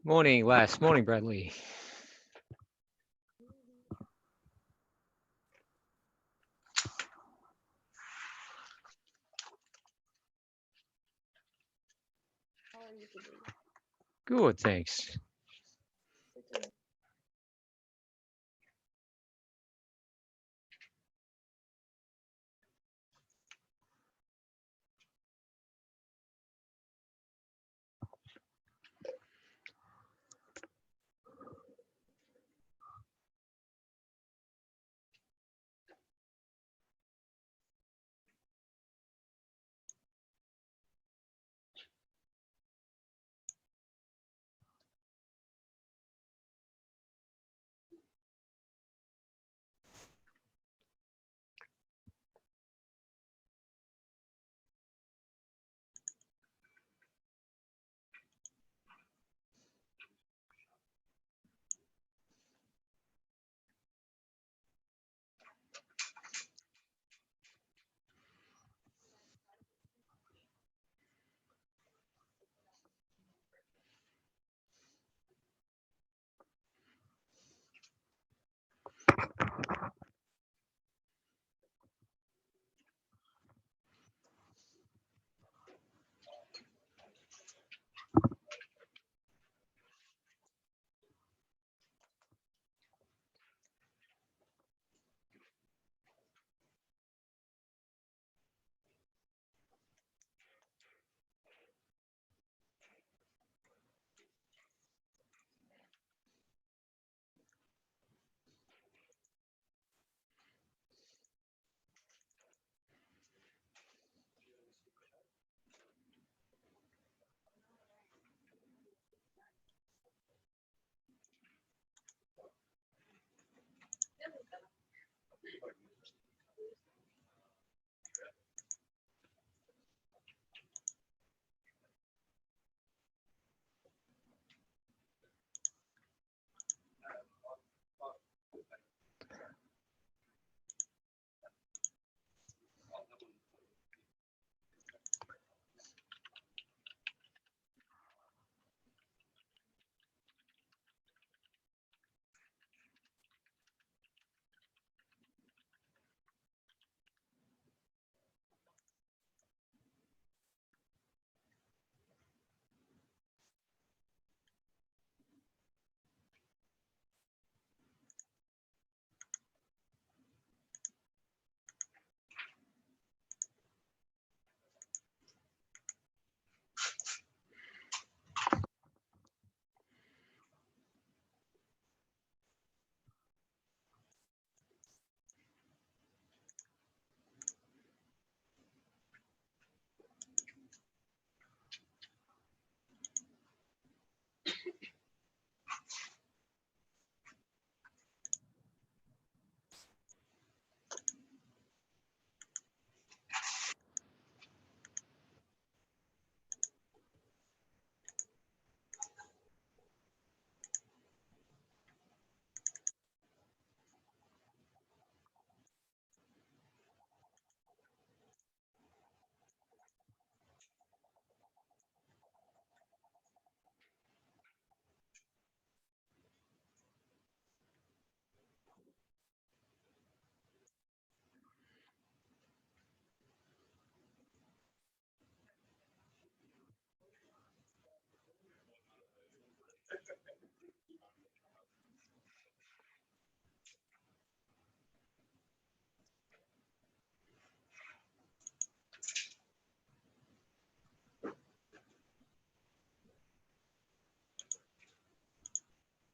Morning, Wes. Morning, Bradley. How are you today? Good, thanks.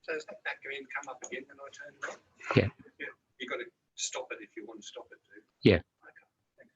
So is that going to come up again when I turn it on? Yeah. You've got to stop it if you want to stop it too. Yeah. Okay, thanks.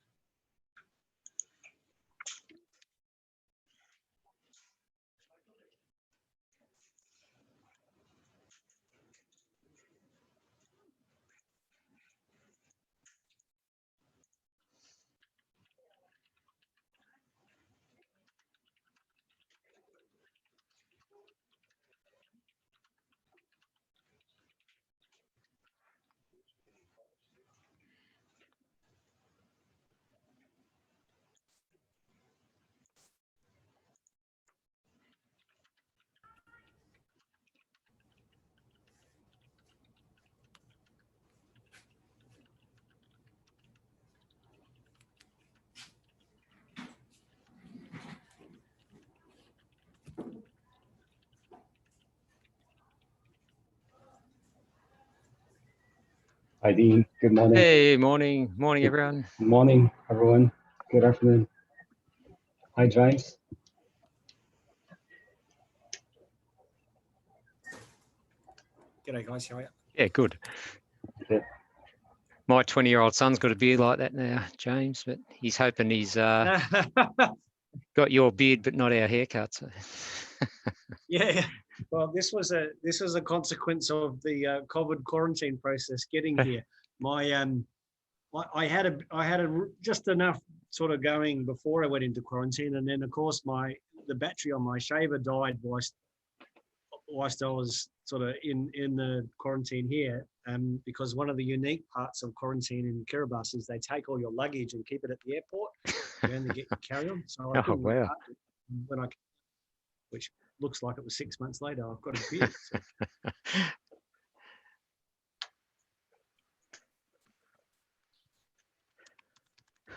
Hi, Dean. Good morning. Hey, morning, everyone. Morning, everyone. Good afternoon. Hi, James. G'day guys, how are you? Yeah, good. Good. My 20-year-old son's got a beard like that now, James, but he's hoping he's got your beard, but not our haircut. So. Yeah. Well, this was a consequence of the COVID quarantine process getting here. I had just enough sort of going before I went into quarantine, and then of course the battery on my shaver died whilst I was sort of in the quarantine here, because one of the unique parts of quarantine in Kiribati is they take all your luggage and keep it at the airport. You only get your carry-on. So I couldn't wow. which looks like it was 6 months later. I've got a beard. So.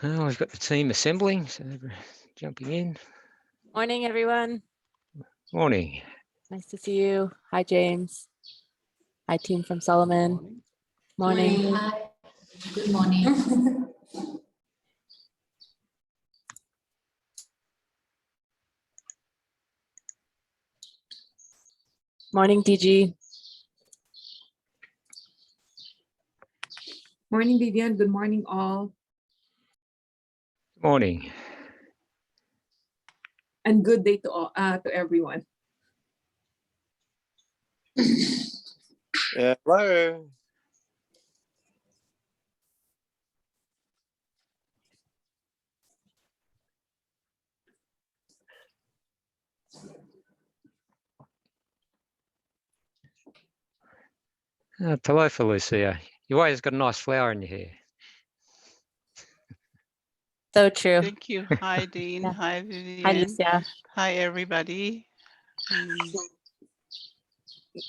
Oh, we've got the team assembling, so we're jumping in. Morning, everyone. Morning. Nice to see you. Hi, James. Hi, team from Solomon. Morning. Hi. Good morning. Morning, DG. Morning, Vivian. Good morning, all. Morning. And good day to all, to everyone. Hello. Talofa, Lucia. You always got a nice flower in your hair. So true. Thank you. Hi, Dean. Yeah. Hi, Vivian. Hi, Lucia. Hi, everybody.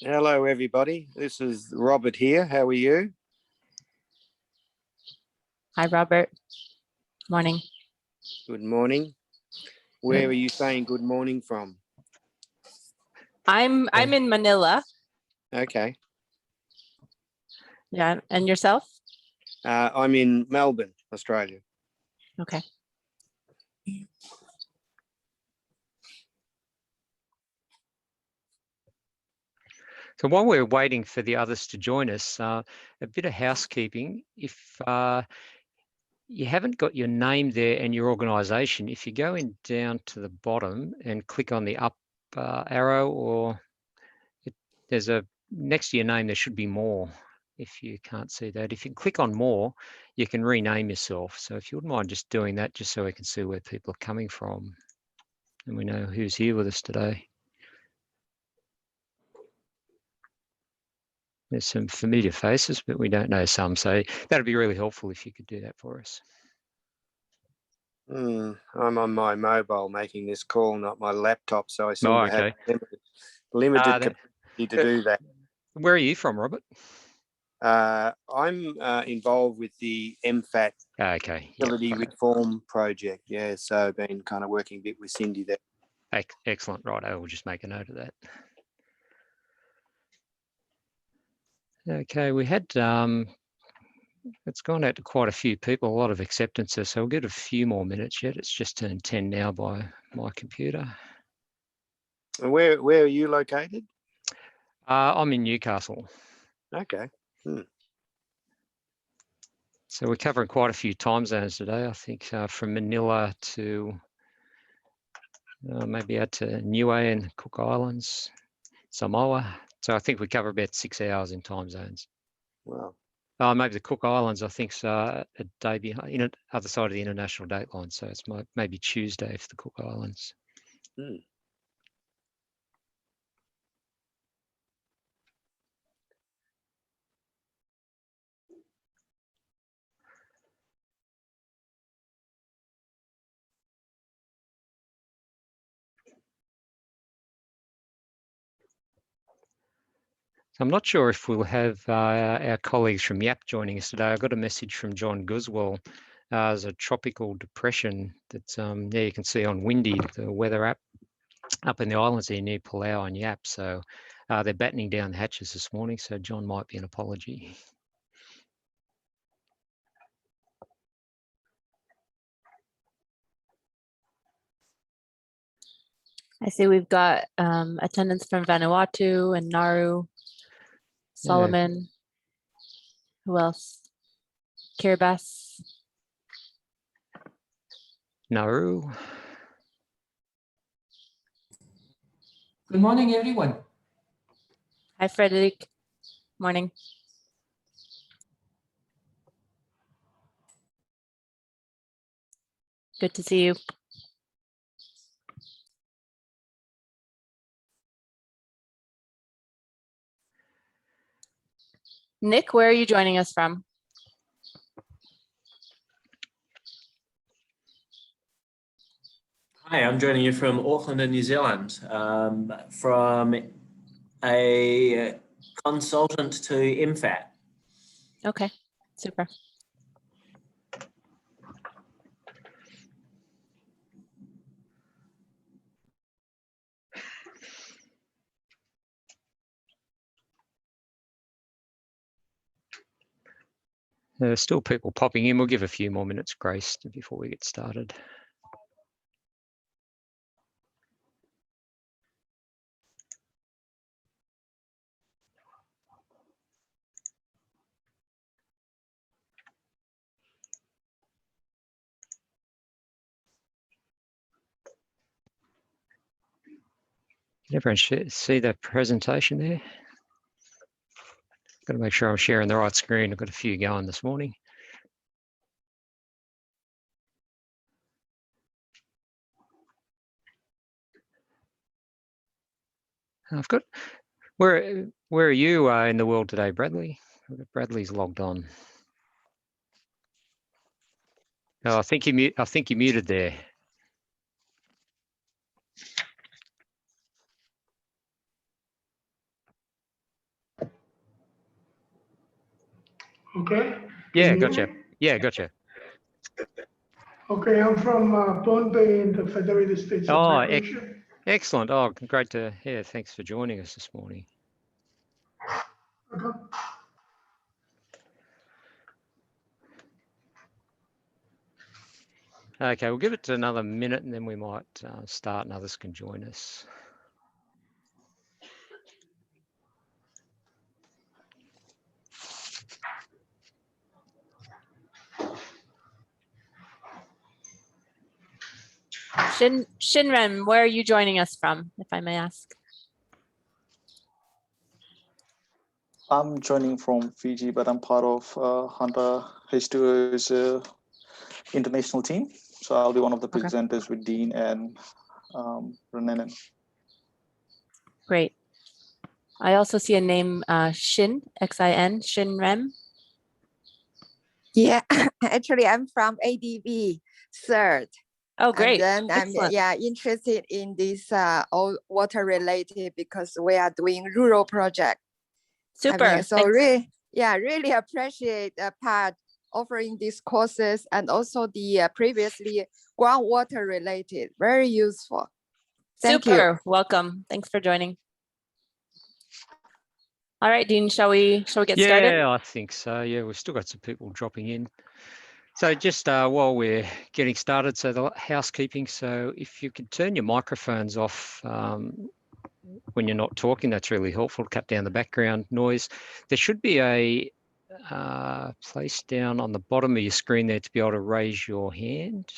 Hello, everybody. This is Robert here. How are you? Hi, Robert. Morning. Good morning. Where are you saying good morning from? I'm in Manila. Okay. Yeah, and yourself? I'm in Melbourne, Australia. Okay. So while we're waiting for the others to join us, a bit of housekeeping. If you haven't got your name there and your organisation, if you go in down to the bottom and click on the up arrow, or there's a next to your name, there should be more. If you can't see that, if you click on more, you can rename yourself. So if you wouldn't mind just doing that, just so we can see where people are coming from and we know who's here with us today. There's some familiar faces, but we don't know some. So that'd be really helpful if you could do that for us. I'm on my mobile making this call, not my laptop. So I seem to have limited capacity to do that. Where are you from, Robert? I'm involved with the MFAT Facility Reform Project. Yeah, so I've been kind of working a bit with Cindy there. Excellent. Right, I will just make a note of that. Okay, we had, it's gone out to quite a few people, a lot of acceptances, so we'll get a few more minutes yet. It's just turned 10 now by my computer. And where are you located? I'm in Newcastle. Okay. So we're covering quite a few time zones today, I think, from Manila to maybe out to Niue and Cook Islands, Samoa. So I think we cover about 6 hours in time zones. Wow. Maybe the Cook Islands, I think, a day behind, other side of the international date line. So it's maybe Tuesday for the Cook Islands. So I'm not sure if we'll have our colleagues from YAP joining us today. I got a message from John Guzwell. There's a tropical depression that's there you can see on Windy, the weather app up in the islands there near Palau and YAP. So they're battening down the hatches this morning. So John might be an apology. I see we've got attendance from Vanuatu and Nauru, Solomon. Who else? Kiribati. Nauru. Good morning, everyone. Hi, Frederic. Morning. Good to see you. Nick, where are you joining us from? Hi, I'm joining you from Auckland in New Zealand, from a consultant to MFAT. Okay, super. There's still people popping in. We'll give a few more minutes grace before we get started. Can everyone see the presentation there? Got to make sure I'm sharing the right screen. I've got a few going this morning. I've got, where are you in the world today, Bradley? Bradley's logged on. Oh, I think you muted there. Okay. Yeah, gotcha. Yeah, gotcha. Okay, I'm from Ponte in the Federated States of Micronesia. Excellent. Oh, great to hear. Thanks for joining us this morning. Okay. Okay, we'll give it to another minute and then we might start and others can join us. Shinren, where are you joining us from, if I may ask? I'm joining from Fiji, but I'm part of Hunter H2O's international team. So I'll be one of the presenters with Dean and Renan. Great. I also see a name, Shin, X-I-N, Shinrem. Yeah, actually, I'm from ADB, third. Oh, great. And then Excellent. I'm interested in this all water related because we are doing rural project. Super. I mean, so really appreciate the part offering these courses and also the previously groundwater related, very useful. Thank Super. you. Welcome. Thanks for joining. All right, Dean, shall we get started? Yeah, I think so. Yeah, we've still got some people dropping in. So just while we're getting started, so the housekeeping. So if you could turn your microphones off when you're not talking, that's really helpful to cut down the background noise. There should be a place down on the bottom of your screen there to be able to raise your hand.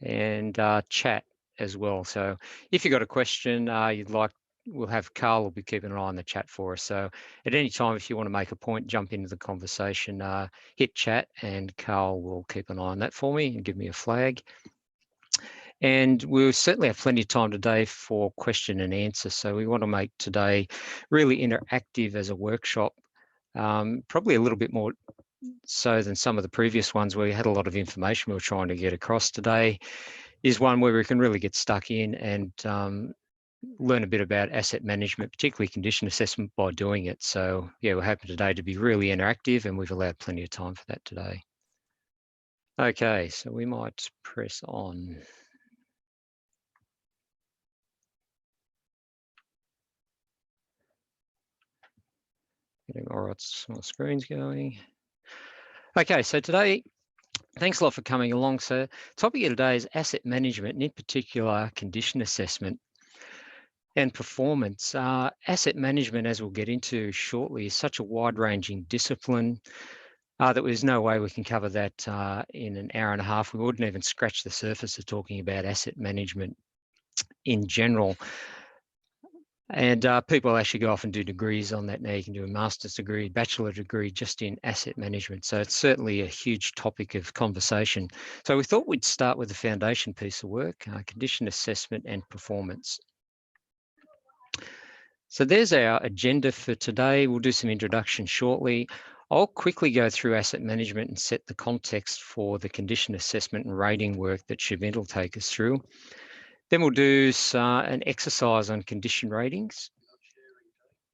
And chat as well. So if you've got a question you'd like, we'll have Carl will be keeping an eye on the chat for us. So at any time, if you want to make a point, jump into the conversation, hit chat and Carl will keep an eye on that for me and give me a flag. And we'll certainly have plenty of time today for question and answer. So we want to make today really interactive as a workshop, probably a little bit more so than some of the previous ones where we had a lot of information we were trying to get across. Today is one where we can really get stuck in and learn a bit about asset management, particularly condition assessment, by doing it. So yeah, we're hoping today to be really interactive and we've allowed plenty of time for that today. Okay, so we might press on. Getting all right, small screens going. Okay, so today Thanks a lot for coming along. So topic of today is asset management, and in particular, condition assessment and performance. Asset management, as we'll get into shortly, is such a wide-ranging discipline that there's no way we can cover that in an hour and a half. We wouldn't even scratch the surface of talking about asset management in general. And people actually go off and do degrees on that now. You can do a master's degree, bachelor degree, just in asset management. So it's certainly a huge topic of conversation. So we thought we'd start with the foundation piece of work, condition assessment and performance. So there's our agenda for today. We'll do some introduction shortly. I'll quickly go through asset management and set the context for the condition assessment and rating work that Shavin will take us through. Then we'll do an exercise on condition ratings.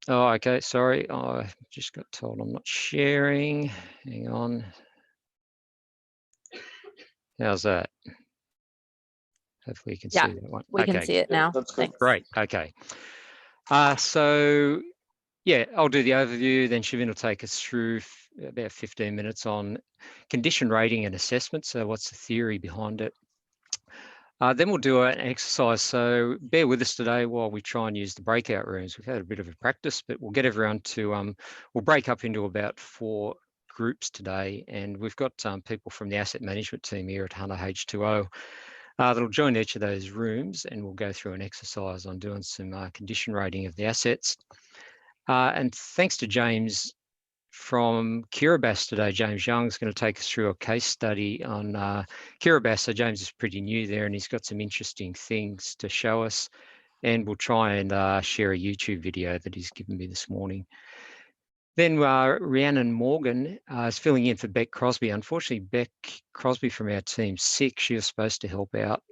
Oh, okay, sorry. I just got told I'm not sharing. Hang on. How's that? Hopefully you can see that one. We can see it now. That's good. Great, okay. So, yeah, I'll do the overview, then Shavin will take us through about 15 minutes on condition rating and assessment. So what's the theory behind it? Then we'll do an exercise. So bear with us today while we try and use the breakout rooms. We've had a bit of a practice, but we'll get everyone to, we'll break up into about 4 groups today. And we've got people from the asset management team here at Hunter H2O that'll join each of those rooms, and we'll go through an exercise on doing some condition rating of the assets. And thanks to James from Kiribati today. James Young's going to take us through a case study on Kiribati. So James is pretty new there, and he's got some interesting things to show us. And we'll try and share a YouTube video that he's given me this morning. Then Rhiannon Morgan is filling in for Beck Crosby. Unfortunately, Beck Crosby from our team's sick. She was supposed to help out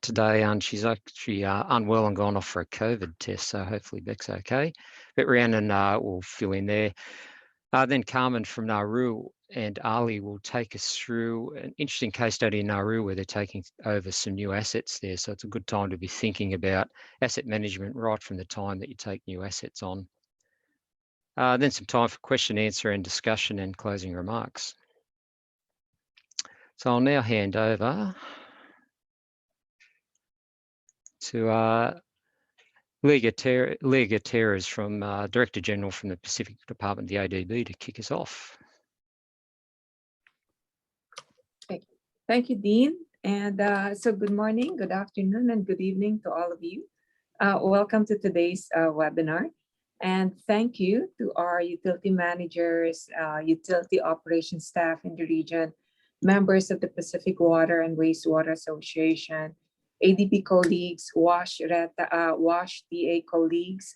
today, and she's actually unwell and gone off for a COVID test. So hopefully Beck's okay. But Rhiannon will fill in there. Then Carmen from Nauru and Ali will take us through an interesting case study in Nauru where they're taking over some new assets there. So it's a good time to be thinking about asset management right from the time that you take new assets on. Then some time for question, answer and discussion and closing remarks. So I'll now hand over to Leah Gutierrez from Director General from the Pacific Department, the ADB, to kick us off. Okay. Thank you, Dean. And so good morning, good afternoon, and good evening to all of you. Welcome to today's webinar. And thank you to our utility managers, utility operations staff in the region, members of the Pacific Water and Wastewater Association, ADB colleagues, WASH TA colleagues.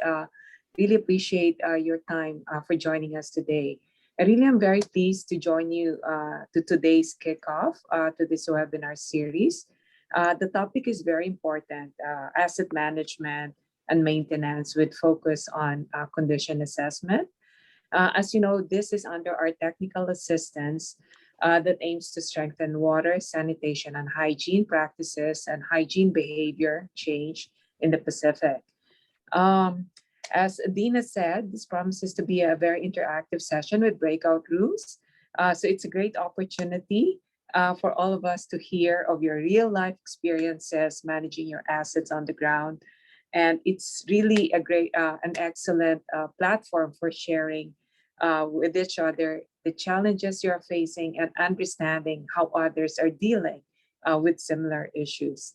Really appreciate your time for joining us today. I really am very pleased to join you to today's kickoff to this webinar series. The topic is very important, asset management and maintenance with focus on condition assessment. As you know, this is under our technical assistance that aims to strengthen water, sanitation, and hygiene practices and hygiene behavior change in the Pacific. As Dina said, this promises to be a very interactive session with breakout rooms. So it's a great opportunity for all of us to hear of your real life experiences managing your assets on the ground. And it's really a great, an excellent platform for sharing with each other the challenges you're facing and understanding how others are dealing with similar issues.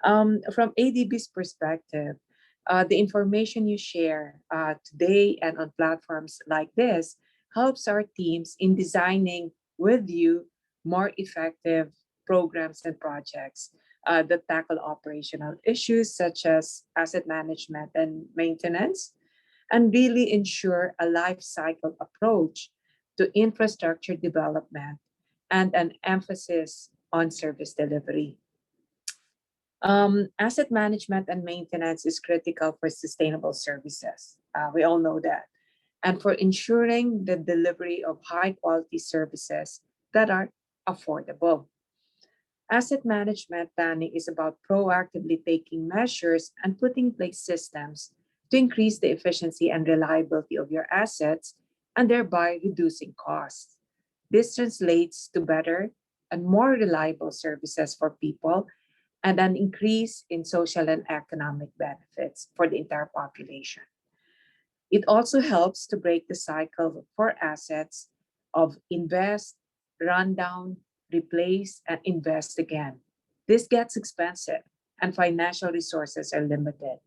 From ADB's perspective, the information you share today and on platforms like this helps our teams in designing with you more effective programs and projects that tackle operational issues such as asset management and maintenance, and really ensure a life cycle approach to infrastructure development and an emphasis on service delivery. Asset management and maintenance is critical for sustainable services. We all know that. And for ensuring the delivery of high quality services that are affordable. Asset management planning is about proactively taking measures and putting in place systems to increase the efficiency and reliability of your assets and thereby reducing costs. This translates to better and more reliable services for people, and an increase in social and economic benefits for the entire population. It also helps to break the cycle for assets of invest, run down, replace, and invest again. This gets expensive, and financial resources are limited.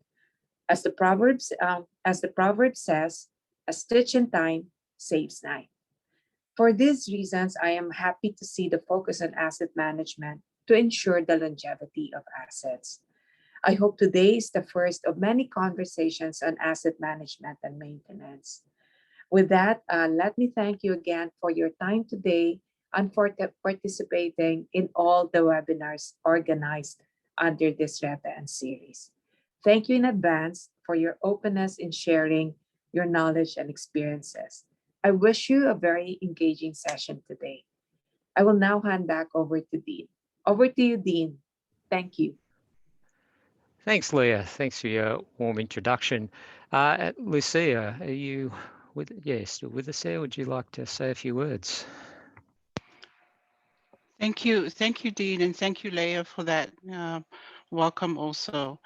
As the proverb says, a stitch in time saves nine. For these reasons, I am happy to see the focus on asset management to ensure the longevity of assets. I hope today is the first of many conversations on asset management and maintenance. With that, let me thank you again for your time today and for participating in all the webinars organized under this REPA series. Thank you in advance for your openness in sharing your knowledge and experiences. I wish you a very engaging session today. I will now hand back over to Dean. Over to you, Dean. Thank you. Thanks, Leah. Thanks for your warm introduction. Lucia, are you still with us there? Would you like to say a few words? Thank you, Dean, and thank you, Leah, for that welcome also.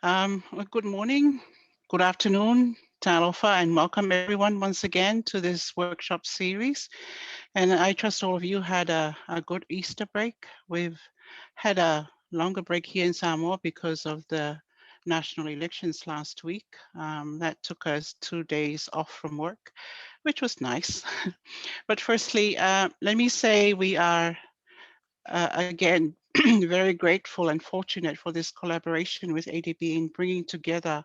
Well, good morning, good afternoon, Talofa, and welcome everyone once again to this workshop series. And I trust all of you had a good Easter break. We've had a longer break here in Samoa because of the national elections last week. That took us 2 days off from work, which was nice. But firstly, let me say we are, again, very grateful and fortunate for this collaboration with ADB in bringing together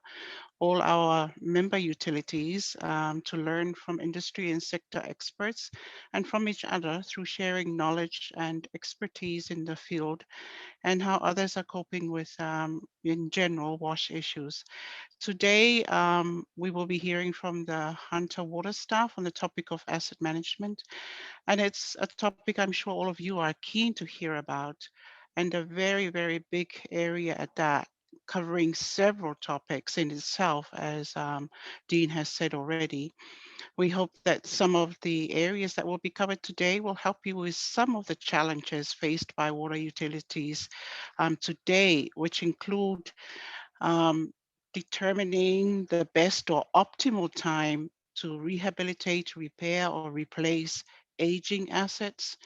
all our member utilities to learn from industry and sector experts and from each other through sharing knowledge and expertise in the field and how others are coping with, in general, wash issues. Today, we will be hearing from the Hunter Water staff on the topic of asset management. And it's a topic I'm sure all of you are keen to hear about, and a very, very big area at that, covering several topics in itself, as Dean has said already. We hope that some of the areas that will be covered today will help you with some of the challenges faced by water utilities today, which include determining the best or optimal time to rehabilitate, repair, or replace aging assets,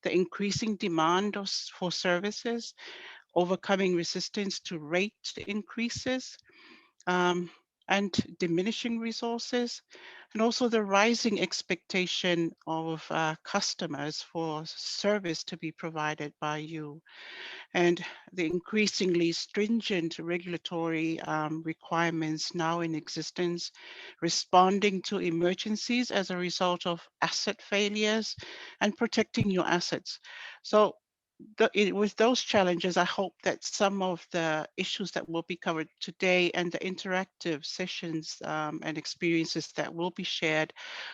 the increasing demand for services, overcoming resistance to rate increases, and diminishing resources, and also the rising expectation of customers for service to be provided by you, and the increasingly stringent regulatory requirements now in existence, responding to emergencies as a result of asset failures, and protecting your assets. So with those challenges, I hope that some of the issues that will be covered today and the interactive sessions and experiences that will be shared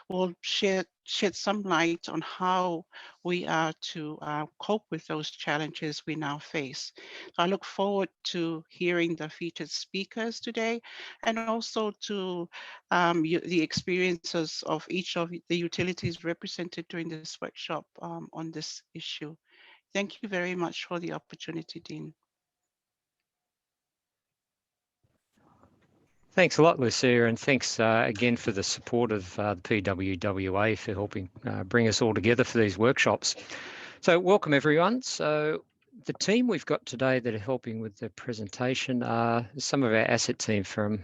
will shed some light on how we are to cope with those challenges we now face. So I look forward to hearing the featured speakers today, and also to the experiences of each of the utilities represented during this workshop on this issue. Thank you very much for the opportunity, Dean. Thanks a lot, Lucia, and thanks again for the support of the PWWA for helping bring us all together for these workshops. So welcome, everyone. So the team we've got today that are helping with the presentation are some of our asset team from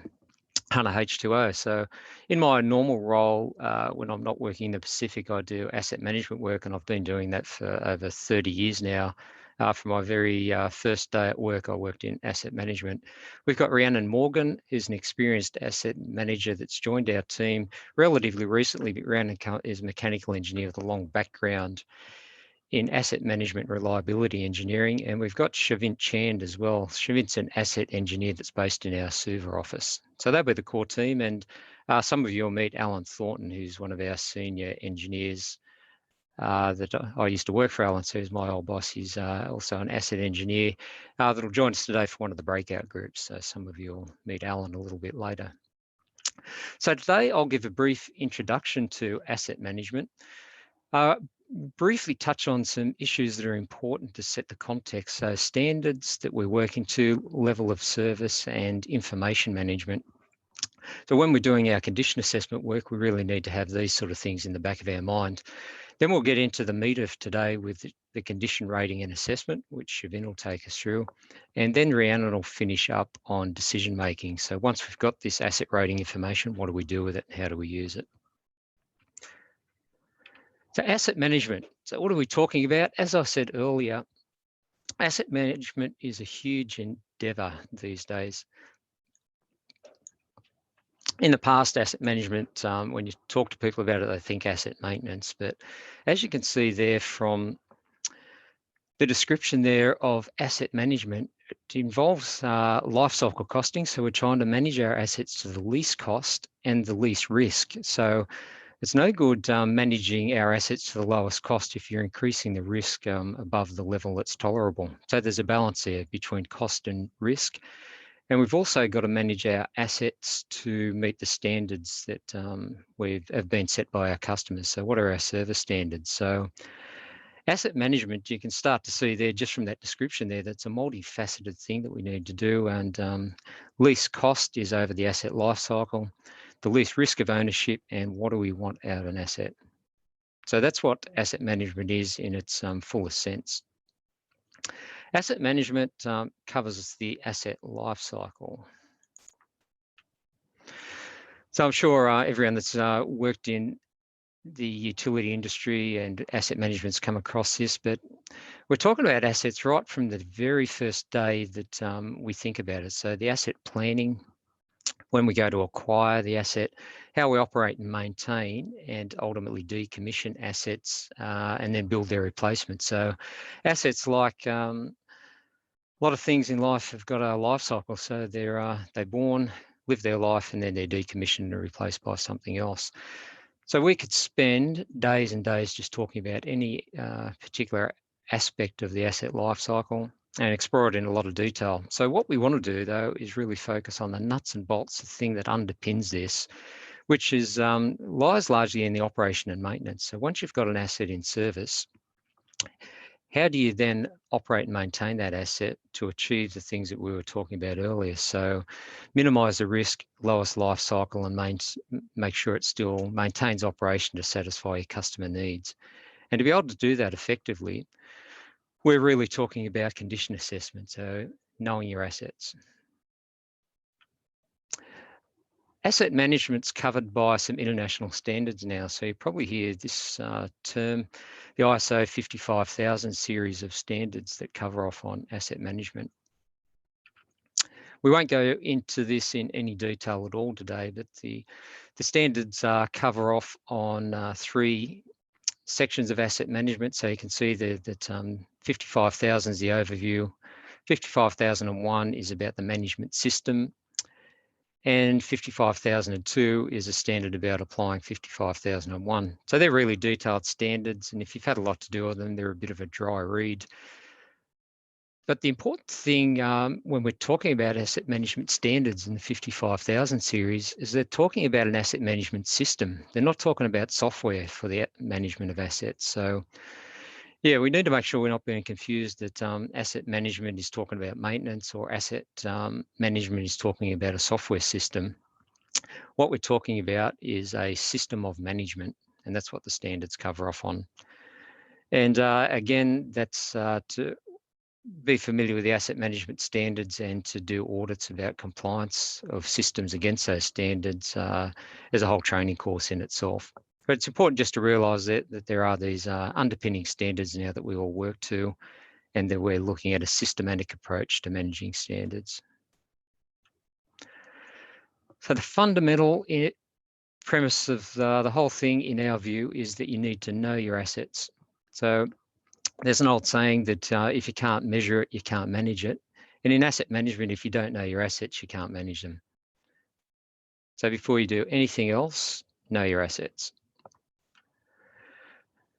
Hunter H2O. So in my normal role, when I'm not working in the Pacific, I do asset management work, and I've been doing that for over 30 years now. From my very first day at work, I worked in asset management. We've got Rhiannon Morgan, who's an experienced asset manager that's joined our team relatively recently, but Rhiannon is a mechanical engineer with a long background in asset management reliability engineering. And we've got Shavint Chand as well. Shavint's an asset engineer that's based in our Suva office. So they'll be the core team. And some of you will meet Alan Thornton, who's one of our senior engineers that I used to work for. Alan, so he's my old boss. He's also an asset engineer that'll join us today for one of the breakout groups. So some of you will meet Alan a little bit later. So today I'll give a brief introduction to asset management. briefly touch on some issues that are important to set the context. So standards that we're working to, level of service and information management. So when we're doing our condition assessment work, we really need to have these sort of things in the back of our mind. Then we'll get into the meat of today with the condition rating and assessment, which Siobhan will take us through. And then Rhiannon will finish up on decision making. So once we've got this asset rating information, what do we do with it? How do we use it? So asset management. So what are we talking about? As I said earlier, asset management is a huge endeavour these days. In the past, asset management, when you talk to people about it, they think asset maintenance. But as you can see there from the description there of asset management, it involves life cycle costing. So we're trying to manage our assets to the least cost and the least risk. So it's no good managing our assets to the lowest cost if you're increasing the risk above the level that's tolerable. So there's a balance there between cost and risk. And we've also got to manage our assets to meet the standards that have been set by our customers. So what are our service standards? So asset management, you can start to see there just from that description there, that's a multifaceted thing that we need to do. And least cost is over the asset life cycle, the least risk of ownership, and what do we want out of an asset? So that's what asset management is in its fullest sense. Asset management covers the asset life cycle. So I'm sure everyone that's worked in the utility industry and asset management's come across this, but we're talking about assets right from the very first day that we think about it. So the asset planning, when we go to acquire the asset, how we operate and maintain and ultimately decommission assets and then build their replacement. So assets like a lot of things in life have got a life cycle. So they're born, live their life, and then they're decommissioned and replaced by something else. So we could spend days and days just talking about any particular aspect of the asset life cycle and explore it in a lot of detail. So what we want to do, though, is really focus on the nuts and bolts, the thing that underpins this, which is lies largely in the operation and maintenance. So once you've got an asset in service, how do you then operate and maintain that asset to achieve the things that we were talking about earlier? So minimise the risk, lowest life cycle, and make sure it still maintains operation to satisfy your customer needs. And to be able to do that effectively, we're really talking about condition assessment, so knowing your assets. Asset management's covered by some international standards now. So you probably hear this term, the ISO 55000 series of standards that cover off on asset management. We won't go into this in any detail at all today, but the standards cover off on 3 sections of asset management. So you can see that 55,000 is the overview, 55,001 is about the management system, and 55,002 is a standard about applying 55,001. So they're really detailed standards, and if you've had a lot to do with them, they're a bit of a dry read. But the important thing when we're talking about asset management standards in the 55,000 series is they're talking about an asset management system. They're not talking about software for the management of assets. So yeah, we need to make sure we're not being confused that asset management is talking about maintenance or asset management is talking about a software system. What we're talking about is a system of management, and that's what the standards cover off on. And again, that's to be familiar with the asset management standards and to do audits about compliance of systems against those standards. There's a whole training course in itself. But it's important just to realise that there are these underpinning standards now that we all work to, and that we're looking at a systematic approach to managing standards. So the fundamental premise of the whole thing, in our view, is that you need to know your assets. So there's an old saying that if you can't measure it, you can't manage it. And in asset management, if you don't know your assets, you can't manage them. So before you do anything else, know your assets.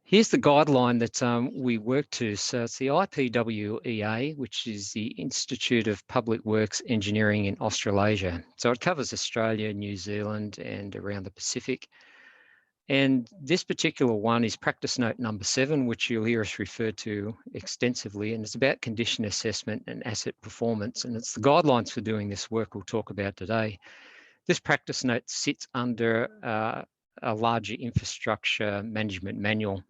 Here's the guideline that we work to. So it's the IPWEA, which is the Institute of Public Works Engineering in Australasia. So it covers Australia, New Zealand, and around the Pacific. And this particular one is practice note number 7, which you'll hear us refer to extensively, and it's about condition assessment and asset performance, and it's the guidelines for doing this work we'll talk about today. This practice note sits under a larger infrastructure management manual,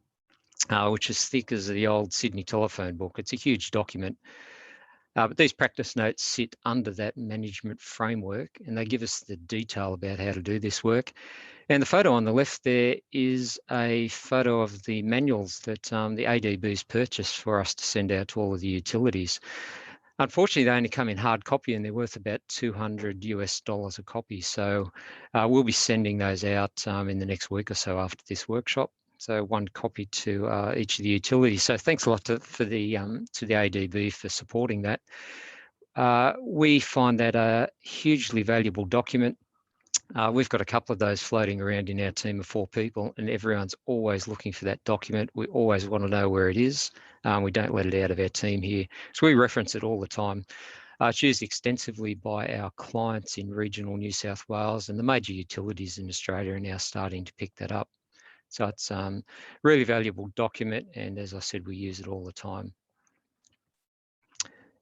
which is thick as the old Sydney telephone book. It's a huge document. But these practice notes sit under that management framework, and they give us the detail about how to do this work. And the photo on the left there is a photo of the manuals that the ADBs purchased for us to send out to all of the utilities. Unfortunately, they only come in hard copy and they're worth about $200 a copy. So we'll be sending those out in the next week or so after this workshop. So 1 copy to each of the utilities. So thanks a lot to the ADB for supporting that. We find that a hugely valuable document. We've got a couple of those floating around in our team of 4 people, and everyone's always looking for that document. We always want to know where it is. We don't let it out of our team here. So we reference it all the time. It's used extensively by our clients in regional New South Wales, and the major utilities in Australia are now starting to pick that up. So it's a really valuable document, and as I said, we use it all the time.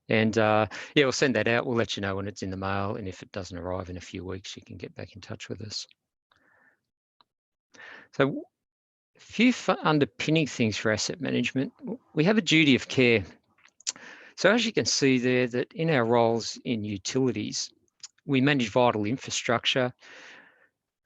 And yeah, we'll send that out. We'll let you know when it's in the mail, and if it doesn't arrive in a few weeks, you can get back in touch with us. So a few underpinning things for asset management. We have a duty of care. So as you can see there, that in our roles in utilities, we manage vital infrastructure.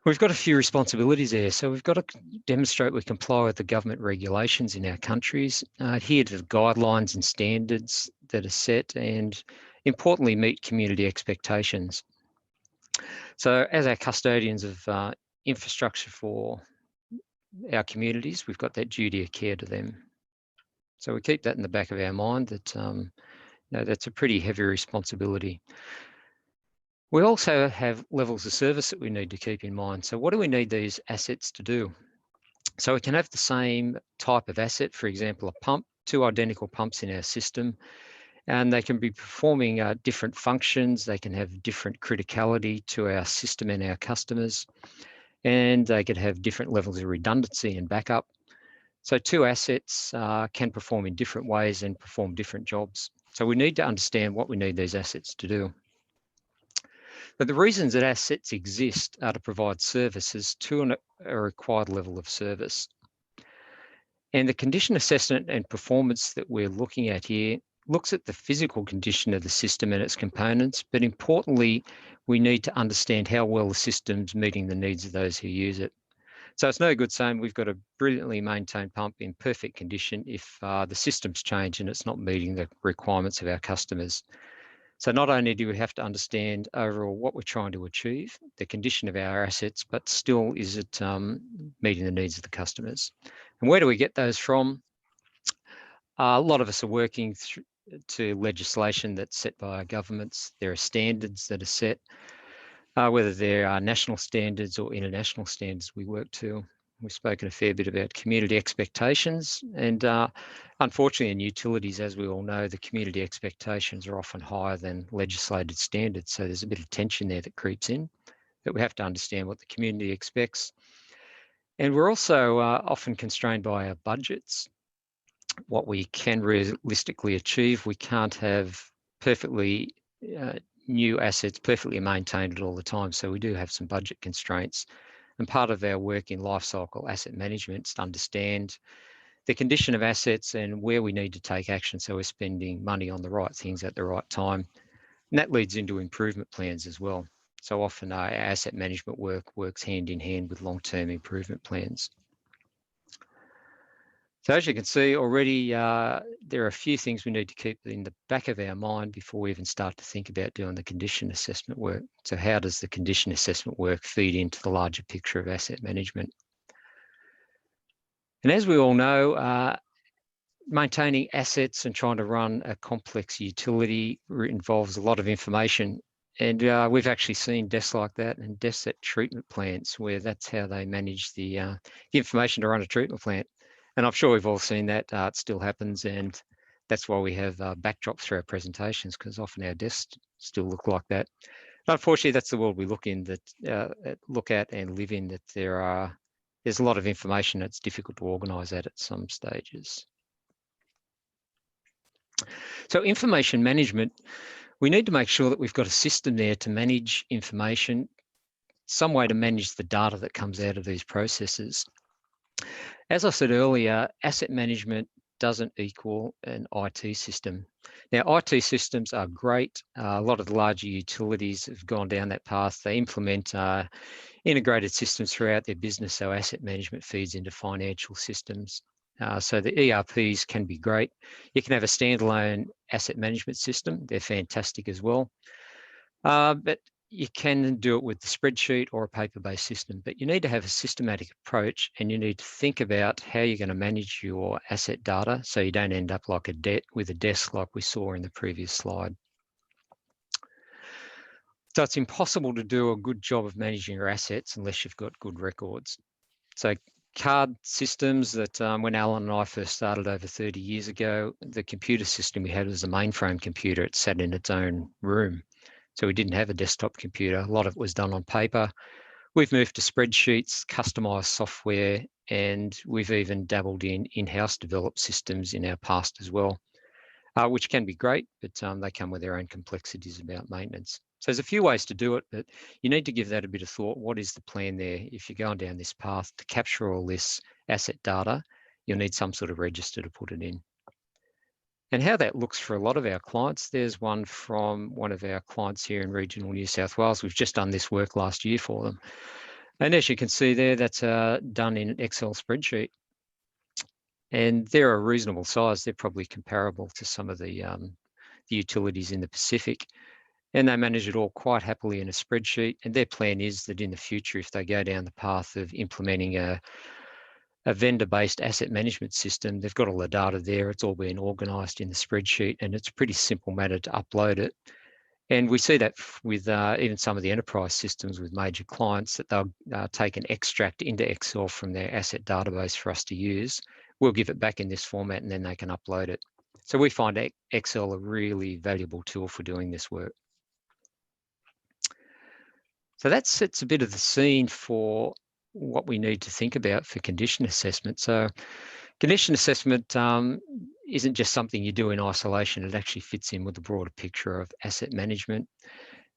We've got a few responsibilities there. So we've got to demonstrate we comply with the government regulations in our countries, adhere to the guidelines and standards that are set, and importantly, meet community expectations. So as our custodians of infrastructure for our communities, we've got that duty of care to them. So we keep that in the back of our mind that that's a pretty heavy responsibility. We also have levels of service that we need to keep in mind. So what do we need these assets to do? So we can have the same type of asset, for example, a pump, 2 identical pumps in our system, and they can be performing different functions. They can have different criticality to our system and our customers, and they could have different levels of redundancy and backup. So 2 assets can perform in different ways and perform different jobs. So we need to understand what we need these assets to do. But the reasons that assets exist are to provide services to a required level of service. And the condition assessment and performance that we're looking at here looks at the physical condition of the system and its components, but importantly, we need to understand how well the system's meeting the needs of those who use it. So it's no good saying we've got a brilliantly maintained pump in perfect condition if the system's changed and it's not meeting the requirements of our customers. So not only do we have to understand overall what we're trying to achieve, the condition of our assets, but still is it meeting the needs of the customers. And where do we get those from? A lot of us are working to legislation that's set by our governments. There are standards that are set, whether there are national standards or international standards we work to. We've spoken a fair bit about community expectations, and unfortunately in utilities, as we all know, the community expectations are often higher than legislated standards. So there's a bit of tension there that creeps in, that we have to understand what the community expects. And we're also often constrained by our budgets, what we can realistically achieve. We can't have perfectly new assets perfectly maintained all the time. So we do have some budget constraints. And part of our work in lifecycle asset management is to understand the condition of assets and where we need to take action so we're spending money on the right things at the right time. And that leads into improvement plans as well. So often our asset management work works hand in hand with long-term improvement plans. So as you can see already, there are a few things we need to keep in the back of our mind before we even start to think about doing the condition assessment work. So how does the condition assessment work feed into the larger picture of asset management? And as we all know, maintaining assets and trying to run a complex utility involves a lot of information. And we've actually seen desks like that and desks at treatment plants where that's how they manage the information to run a treatment plant. And I'm sure we've all seen that. It still happens, and that's why we have backdrops for our presentations, because often our desks still look like that. But unfortunately, that's the world we look at and live in, that there are there's a lot of information that's difficult to organise that at some stages. So information management, we need to make sure that we've got a system there to manage information, some way to manage the data that comes out of these processes. As I said earlier, asset management doesn't equal an IT system. Now, IT systems are great. A lot of the larger utilities have gone down that path. They implement integrated systems throughout their business, so asset management feeds into financial systems. So the ERPs can be great. You can have a standalone asset management system. They're fantastic as well. But you can do it with the spreadsheet or a paper-based system, but you need to have a systematic approach, and you need to think about how you're going to manage your asset data so you don't end up like with a desk like we saw in the previous slide. So it's impossible to do a good job of managing your assets unless you've got good records. So card systems that when Alan and I first started over 30 years ago, the computer system we had was a mainframe computer. It sat in its own room. So we didn't have a desktop computer. A lot of it was done on paper. We've moved to spreadsheets, customized software, and we've even dabbled in in-house developed systems in our past as well, which can be great, but they come with their own complexities about maintenance. So there's a few ways to do it, but you need to give that a bit of thought. What is the plan there? If you're going down this path to capture all this asset data, you'll need some sort of register to put it in. And how that looks for a lot of our clients, there's one from one of our clients here in regional New South Wales. We've just done this work last year for them. And as you can see there, that's done in an Excel spreadsheet. And they're a reasonable size. They're probably comparable to some of the utilities in the Pacific. And they manage it all quite happily in a spreadsheet. And their plan is that in the future, if they go down the path of implementing a vendor-based asset management system, they've got all the data there. It's all been organised in the spreadsheet, and it's a pretty simple matter to upload it. And we see that with even some of the enterprise systems with major clients, that they'll take an extract into Excel from their asset database for us to use. We'll give it back in this format, and then they can upload it. So we find Excel a really valuable tool for doing this work. So that sets a bit of the scene for what we need to think about for condition assessment. So condition assessment isn't just something you do in isolation. It actually fits in with the broader picture of asset management.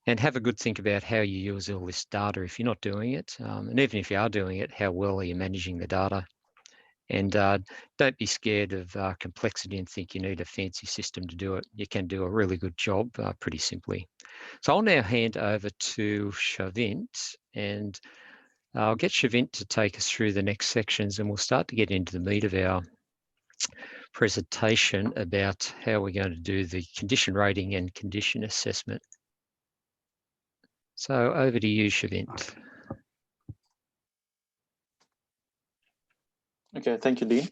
And have a good think about how you use all this data if you're not doing it. And even if you are doing it, how well are you managing the data? And don't be scared of complexity and think you need a fancy system to do it. You can do a really good job pretty simply. So I'll now hand over to Shavint, and I'll get Shavint to take us through the next sections, and we'll start to get into the meat of our presentation about how we're going to do the condition rating and condition assessment. So over to you, Shavint. Okay, thank you, Dean.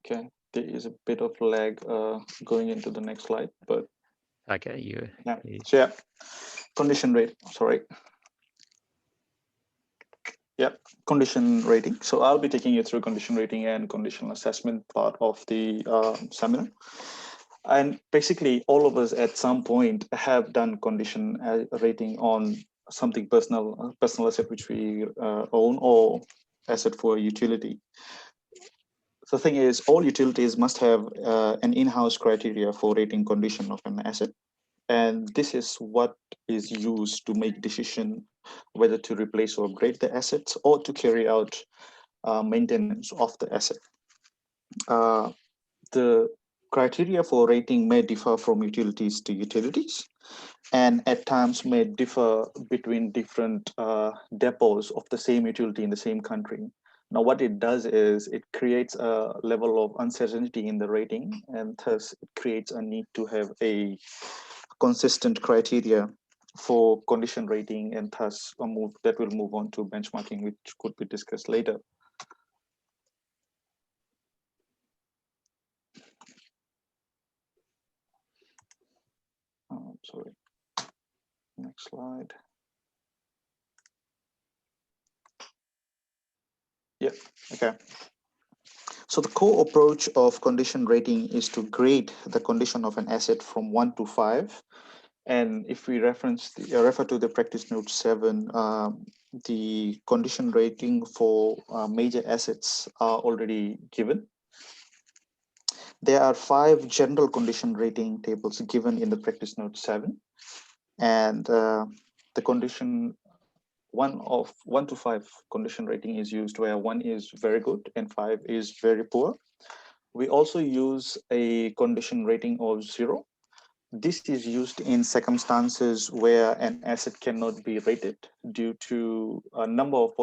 Okay, there is a bit of lag going into the next slide, but okay, yeah. So yeah, condition rate. Sorry. Yeah, condition rating. So I'll be taking you through condition rating and conditional assessment part of the seminar. And basically, all of us at some point have done condition rating on something personal asset which we own, or asset for a utility. The thing is, all utilities must have an in-house criteria for rating condition of an asset. And this is what is used to make decision whether to replace or upgrade the assets or to carry out maintenance of the asset. The criteria for rating may differ from utilities to utilities, and at times may differ between different depots of the same utility in the same country. Now, what it does is it creates a level of uncertainty in the rating, and thus it creates a need to have a consistent criteria for condition rating, and thus that will move on to benchmarking, which could be discussed later. Sorry, next slide. Yeah, okay. So the core approach of condition rating is to grade the condition of an asset from 1 to 5 And if we refer to the practice note 7, the condition rating for major assets are already given. There are 5 general condition rating tables given in the practice note 7, and the condition 1 to 5 condition rating is used, where 1 is very good and 5 is very poor. We also use a condition rating of 0. This is used in circumstances where an asset cannot be rated due to a number of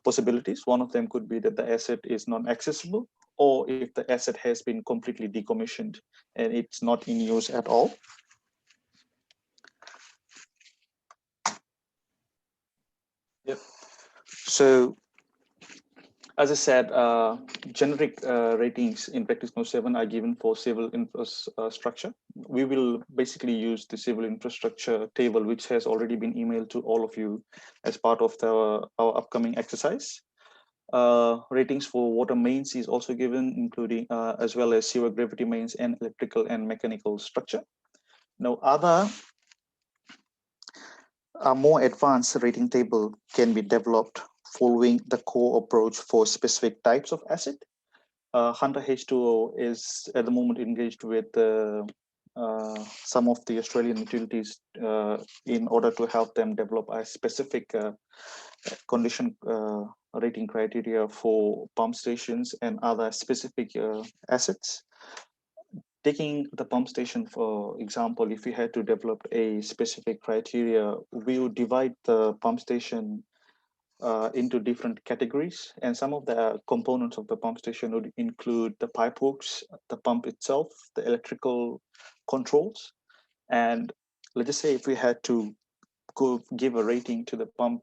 possibilities. One of them could be that the asset is non-accessible, or if the asset has been completely decommissioned and it's not in use at all. Yep. So, as I said, generic ratings in practice note 7 are given for civil infrastructure. We will basically use the civil infrastructure table, which has already been emailed to all of you as part of our upcoming exercise. Ratings for water mains is also given, including as well as sewer gravity mains and electrical and mechanical structure. Now, other a more advanced rating table can be developed following the core approach for specific types of asset. Hunter H2O is at the moment engaged with some of the Australian utilities in order to help them develop a specific condition rating criteria for pump stations and other specific assets. Taking the pump station, for example, if we had to develop a specific criteria, we would divide the pump station into different categories. And some of the components of the pump station would include the pipeworks, the pump itself, the electrical controls. And let's just say if we had to give a rating to the pump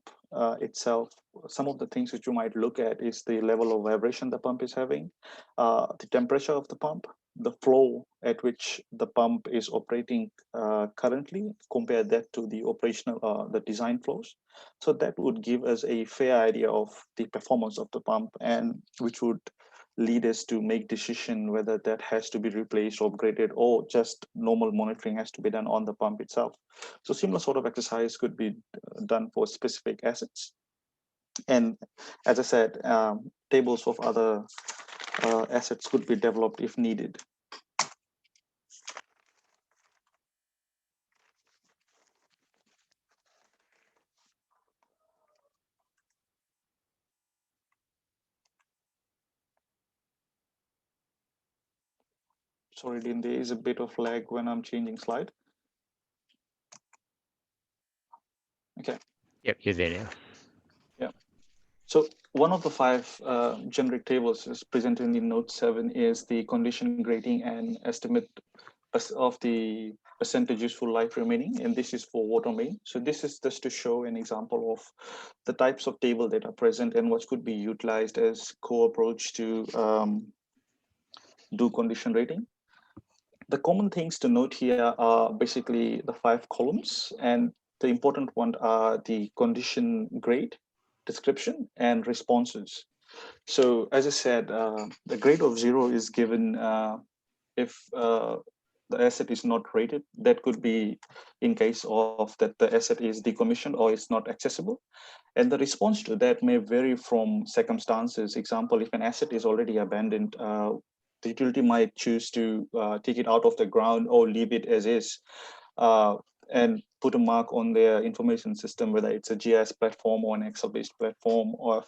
itself, some of the things that you might look at is the level of vibration the pump is having, the temperature of the pump, the flow at which the pump is operating currently, compare that to the operational, the design flows. So that would give us a fair idea of the performance of the pump, and which would lead us to make decision whether that has to be replaced or upgraded, or just normal monitoring has to be done on the pump itself. So similar sort of exercise could be done for specific assets. And as I said, tables of other assets could be developed if needed. Sorry, Dean, there is a bit of lag when I'm changing slide. Okay. Yep, you're there now. Yeah. So one of the 5 generic tables is presented in note 7 is the condition grading and estimate of the percentage useful life remaining, and this is for water main. So this is just to show an example of the types of table that are present and what could be utilized as core approach to do condition rating. The common things to note here are basically the 5 columns, and the important ones are the condition grade, description, and responses. So as I said, the grade of 0 is given if the asset is not rated. That could be in case of that the asset is decommissioned or it's not accessible. And the response to that may vary from circumstances. Example, if an asset is already abandoned, the utility might choose to take it out of the ground or leave it as is, and put a mark on their information system, whether it's a GIS platform or an Excel-based platform, or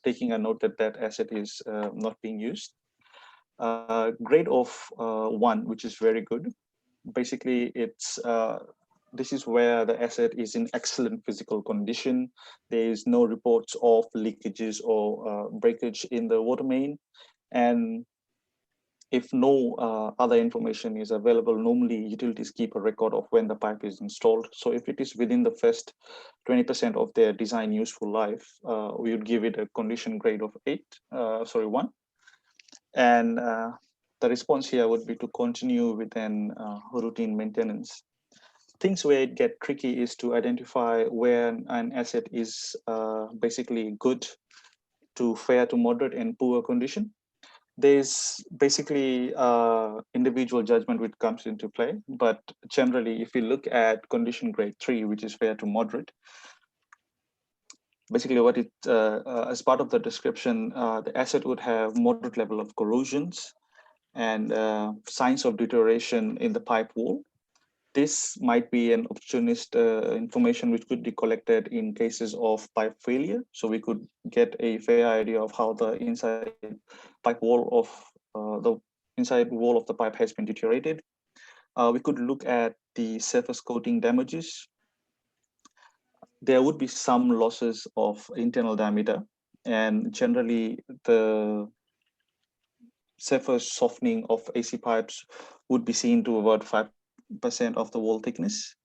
taking a note that that asset is not being used. Grade of 1, which is very good. Basically, it's this is where the asset is in excellent physical condition. There is no reports of leakages or breakage in the water main, and if no other information is available, normally utilities keep a record of when the pipe is installed. So if it is within the first 20% of their design useful life, we would give it a condition grade of 1. And the response here would be to continue with an routine maintenance. Things where it get tricky is to identify where an asset is basically good to fair to moderate and poor condition. there's basically individual judgment which comes into play. But generally, if you look at condition grade 3, which is fair to moderate, basically what it, as part of the description, the asset would have moderate level of corrosions and signs of deterioration in the pipe wall. This might be an opportunist information which could be collected in cases of pipe failure. So we could get a fair idea of how the inside pipe wall of the pipe has been deteriorated. We could look at the surface coating damages. There would be some losses of internal diameter, and generally the surface softening of AC pipes would be seen to about 5% of the wall thickness.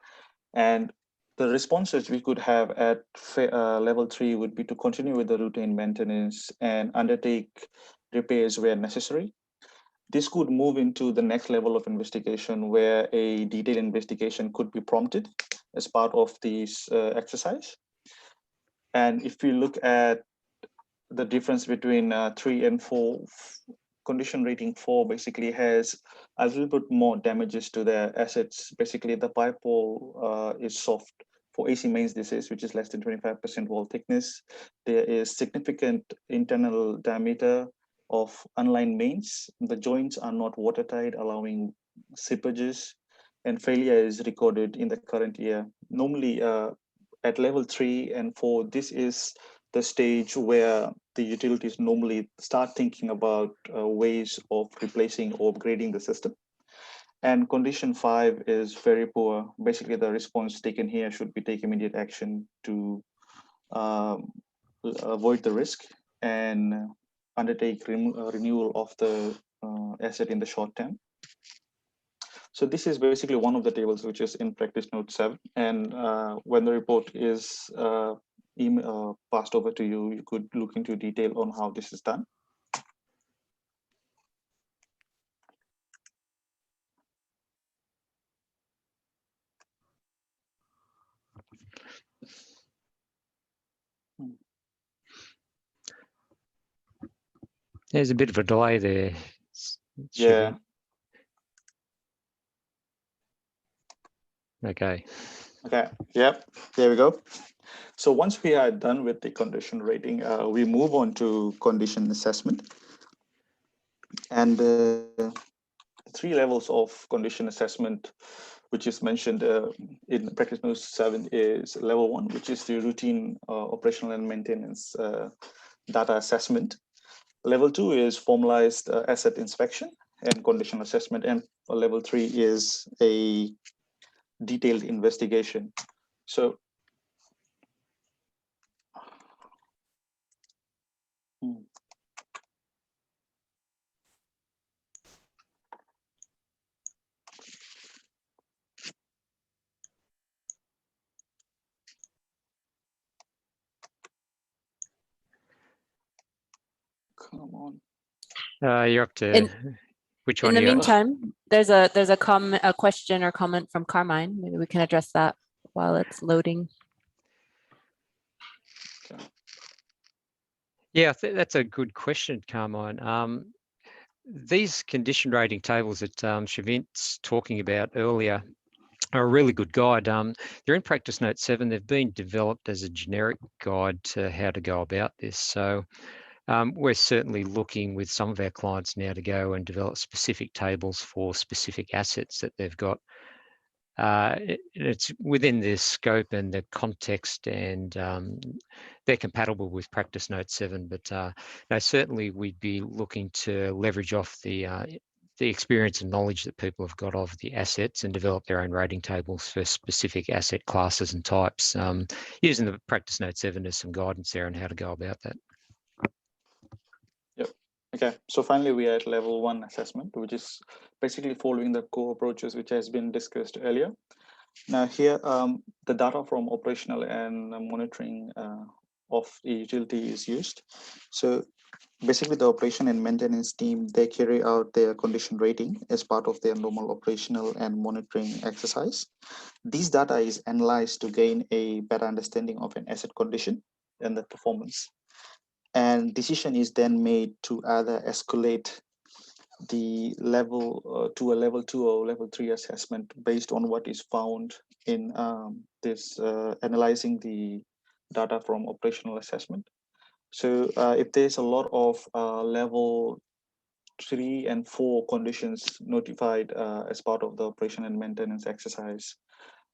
And the responses we could have at level 3 would be to continue with the routine maintenance and undertake repairs where necessary. This could move into the next level of investigation where a detailed investigation could be prompted as part of this exercise. And if we look at the difference between 3 and 4, condition rating 4 basically has a little bit more damages to the assets. Basically, the pipe wall is soft for AC mains disease, which is less than 25% wall thickness. There is significant internal diameter of unlined mains. The joints are not watertight, allowing seepages, and failure is recorded in the current year. Normally, at level 3 and 4, this is the stage where the utilities normally start thinking about ways of replacing or upgrading the system. And condition 5 is very poor. Basically, the response taken here should be take immediate action to avoid the risk and undertake renewal of the asset in the short term. So this is basically one of the tables which is in practice note 7. And when the report is passed over to you, you could look into detail on how this is done. There's a bit of a delay there. Yeah. Okay. Okay. Yep. There we go. So once we are done with the condition rating, we move on to condition assessment. And 3 levels of condition assessment, which is mentioned in practice note 7, is level 1, which is the routine operational and maintenance data assessment. Level 2 is formalized asset inspection and condition assessment. And level 3 is a detailed investigation. So come on. You're up to which one? In the meantime, there's a question or comment from Carmine. Maybe we can address that while it's loading. Okay. Yeah, that's a good question, Carmine. These condition rating tables that Shavint's talking about earlier are a really good guide. They're in practice note 7. They've been developed as a generic guide to how to go about this. So we're certainly looking with some of our clients now to go and develop specific tables for specific assets that they've got. It's within the scope and the context, and they're compatible with practice note 7. But no, certainly we'd be looking to leverage off the experience and knowledge that people have got of the assets and develop their own rating tables for specific asset classes and types, using the practice note 7 as some guidance there on how to go about that. Yep. Okay. So finally, we are at level 1 assessment, which is basically following the core approaches which has been discussed earlier. Now here, the data from operational and monitoring of the utility is used. So basically the operation and maintenance team, they carry out their condition rating as part of their normal operational and monitoring exercise. These data is analyzed to gain a better understanding of an asset condition and the performance. and decision is then made to either escalate the level to a level 2 or level 3 assessment based on what is found in this analyzing the data from operational assessment. So if there's a lot of level 3 and 4 conditions notified as part of the operation and maintenance exercise,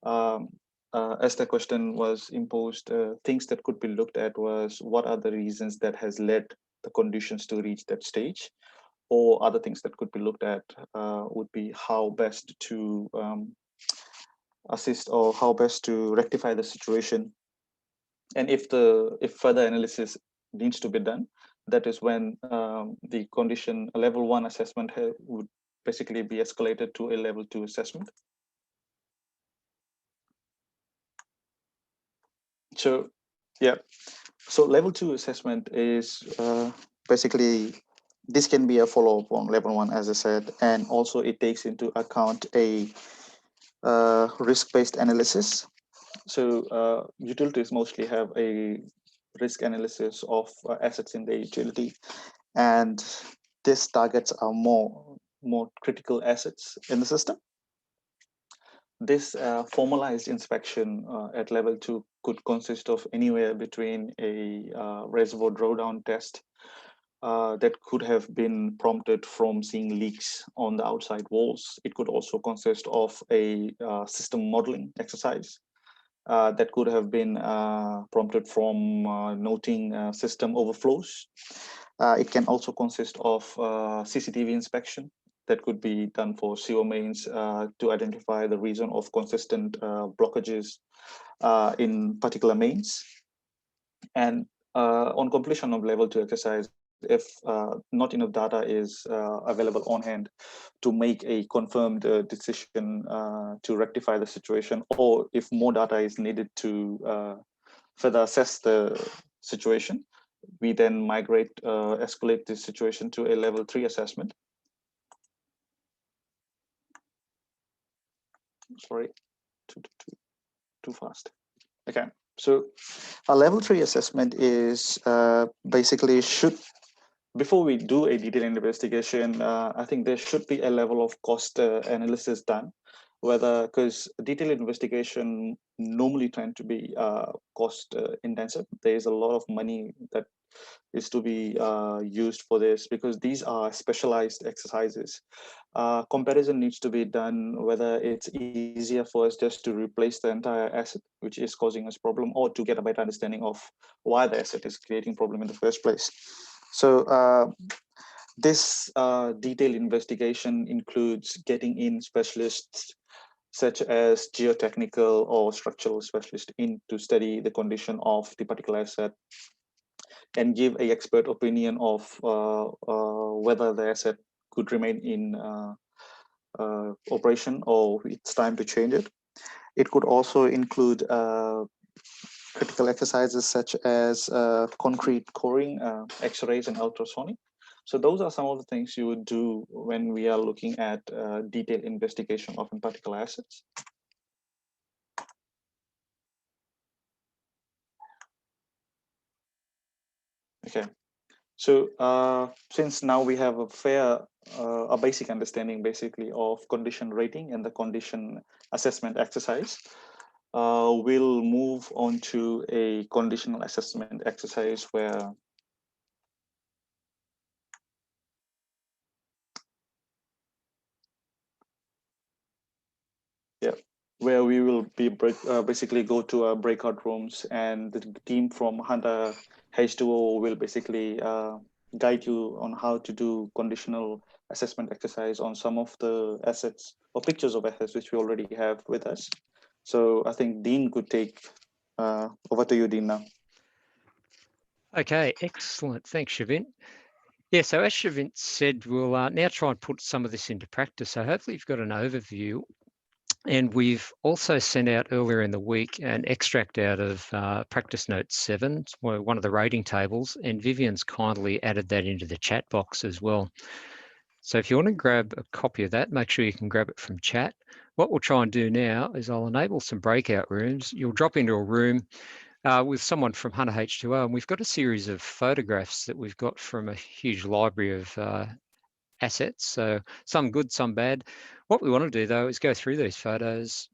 as the question was imposed, things that could be looked at was what are the reasons that has led the conditions to reach that stage, or other things that could be looked at would be how best to assist or how best to rectify the situation. And if further analysis needs to be done, that is when the condition level 1 assessment would basically be escalated to a level 2 assessment. So yeah, so level 2 assessment is basically, this can be a follow-up on level 1, as I said, and also it takes into account a risk-based analysis. So utilities mostly have a risk analysis of assets in the utility, and these targets are more critical assets in the system. This formalized inspection at level 2 could consist of anywhere between a reservoir drawdown test that could have been prompted from seeing leaks on the outside walls. It could also consist of a system modeling exercise that could have been prompted from noting system overflows. It can also consist of CCTV inspection that could be done for sewer mains to identify the reason of consistent blockages in particular mains. And on completion of level 2 exercise, if not enough data is available on hand to make a confirmed decision to rectify the situation, or if more data is needed to further assess the situation, we then migrate, escalate this situation to a level 3 assessment. Sorry, too fast. Okay, so a level 3 assessment is basically before we do a detailed investigation, I think there should be a level of cost analysis done, because detailed investigation normally tend to be cost intensive. There is a lot of money that is to be used for this, because these are specialized exercises. Comparison needs to be done whether it's easier for us just to replace the entire asset, which is causing us problem, or to get a better understanding of why the asset is creating problem in the first place. So this detailed investigation includes getting in specialists such as geotechnical or structural specialists in to study the condition of the particular asset and give an expert opinion of whether the asset could remain in operation or it's time to change it. It could also include critical exercises such as concrete coring, X-rays, and ultrasonic. So those are some of the things you would do when we are looking at detailed investigation of particular assets. Okay, so since now we have a basic understanding basically of condition rating and the condition assessment exercise, we'll move on to a conditional assessment exercise where we will be basically go to breakout rooms, and the team from Hunter H2O will basically guide you on how to do conditional assessment exercise on some of the assets or pictures of assets which we already have with us. So I think Dean could take over to you, Dean, now. Okay, excellent. Thanks, Shavin. Yeah, so as Shavin said, we'll now try and put some of this into practice. So hopefully you've got an overview. And we've also sent out earlier in the week an extract out of practice note 7, one of the rating tables, and Vivian's kindly added that into the chat box as well. So if you want to grab a copy of that, make sure you can grab it from chat. What we'll try and do now is I'll enable some breakout rooms. You'll drop into a room with someone from Hunter H2O, and we've got a series of photographs that we've got from a huge library of assets. So some good, some bad. What we want to do though is go through these photos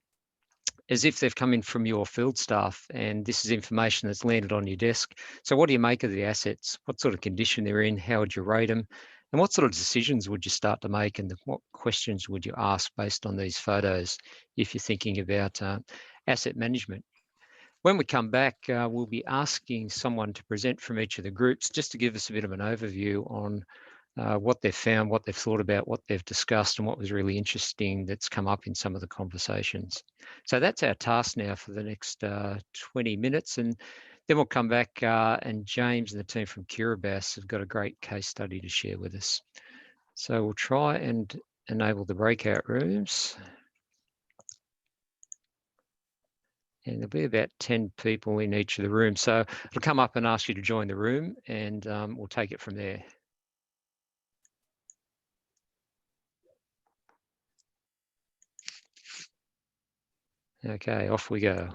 as if they've come in from your field staff, and this is information that's landed on your desk. So what do you make of the assets? What sort of condition they're in? How would you rate them? And what sort of decisions would you start to make, and what questions would you ask based on these photos if you're thinking about asset management? When we come back, we'll be asking someone to present from each of the groups just to give us a bit of an overview on what they've found, what they've thought about, what they've discussed, and what was really interesting that's come up in some of the conversations. So that's our task now for the next 20 minutes. And then we'll come back and James and the team from Kiribati have got a great case study to share with us. So we'll try and enable the breakout rooms. And there'll be about 10 people in each of the rooms. So it'll come up and ask you to join the room, and we'll take it from there. Okay, off we go.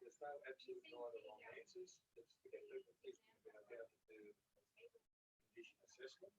There's no absolute right or wrong answers. It's to get people thinking about how to do condition assessment.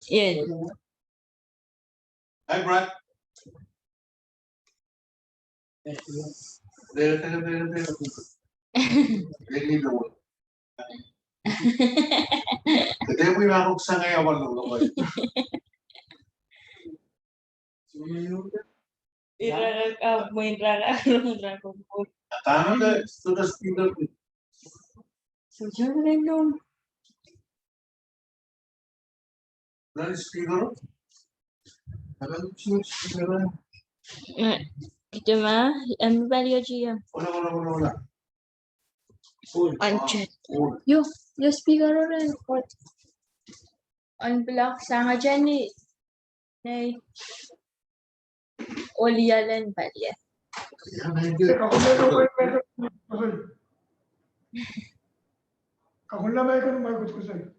Yes. Hi, Brad. Kaya mo yung ako sa ngayon ako. Tama na, sudah speaker. Dari speaker. Kita mah ambil balik aja ya. Wala. Unchat. Yo speaker orang. Unblock sangat jani. Nay. Olialan balik ya. Kahulna may ko may gusto sa'yo.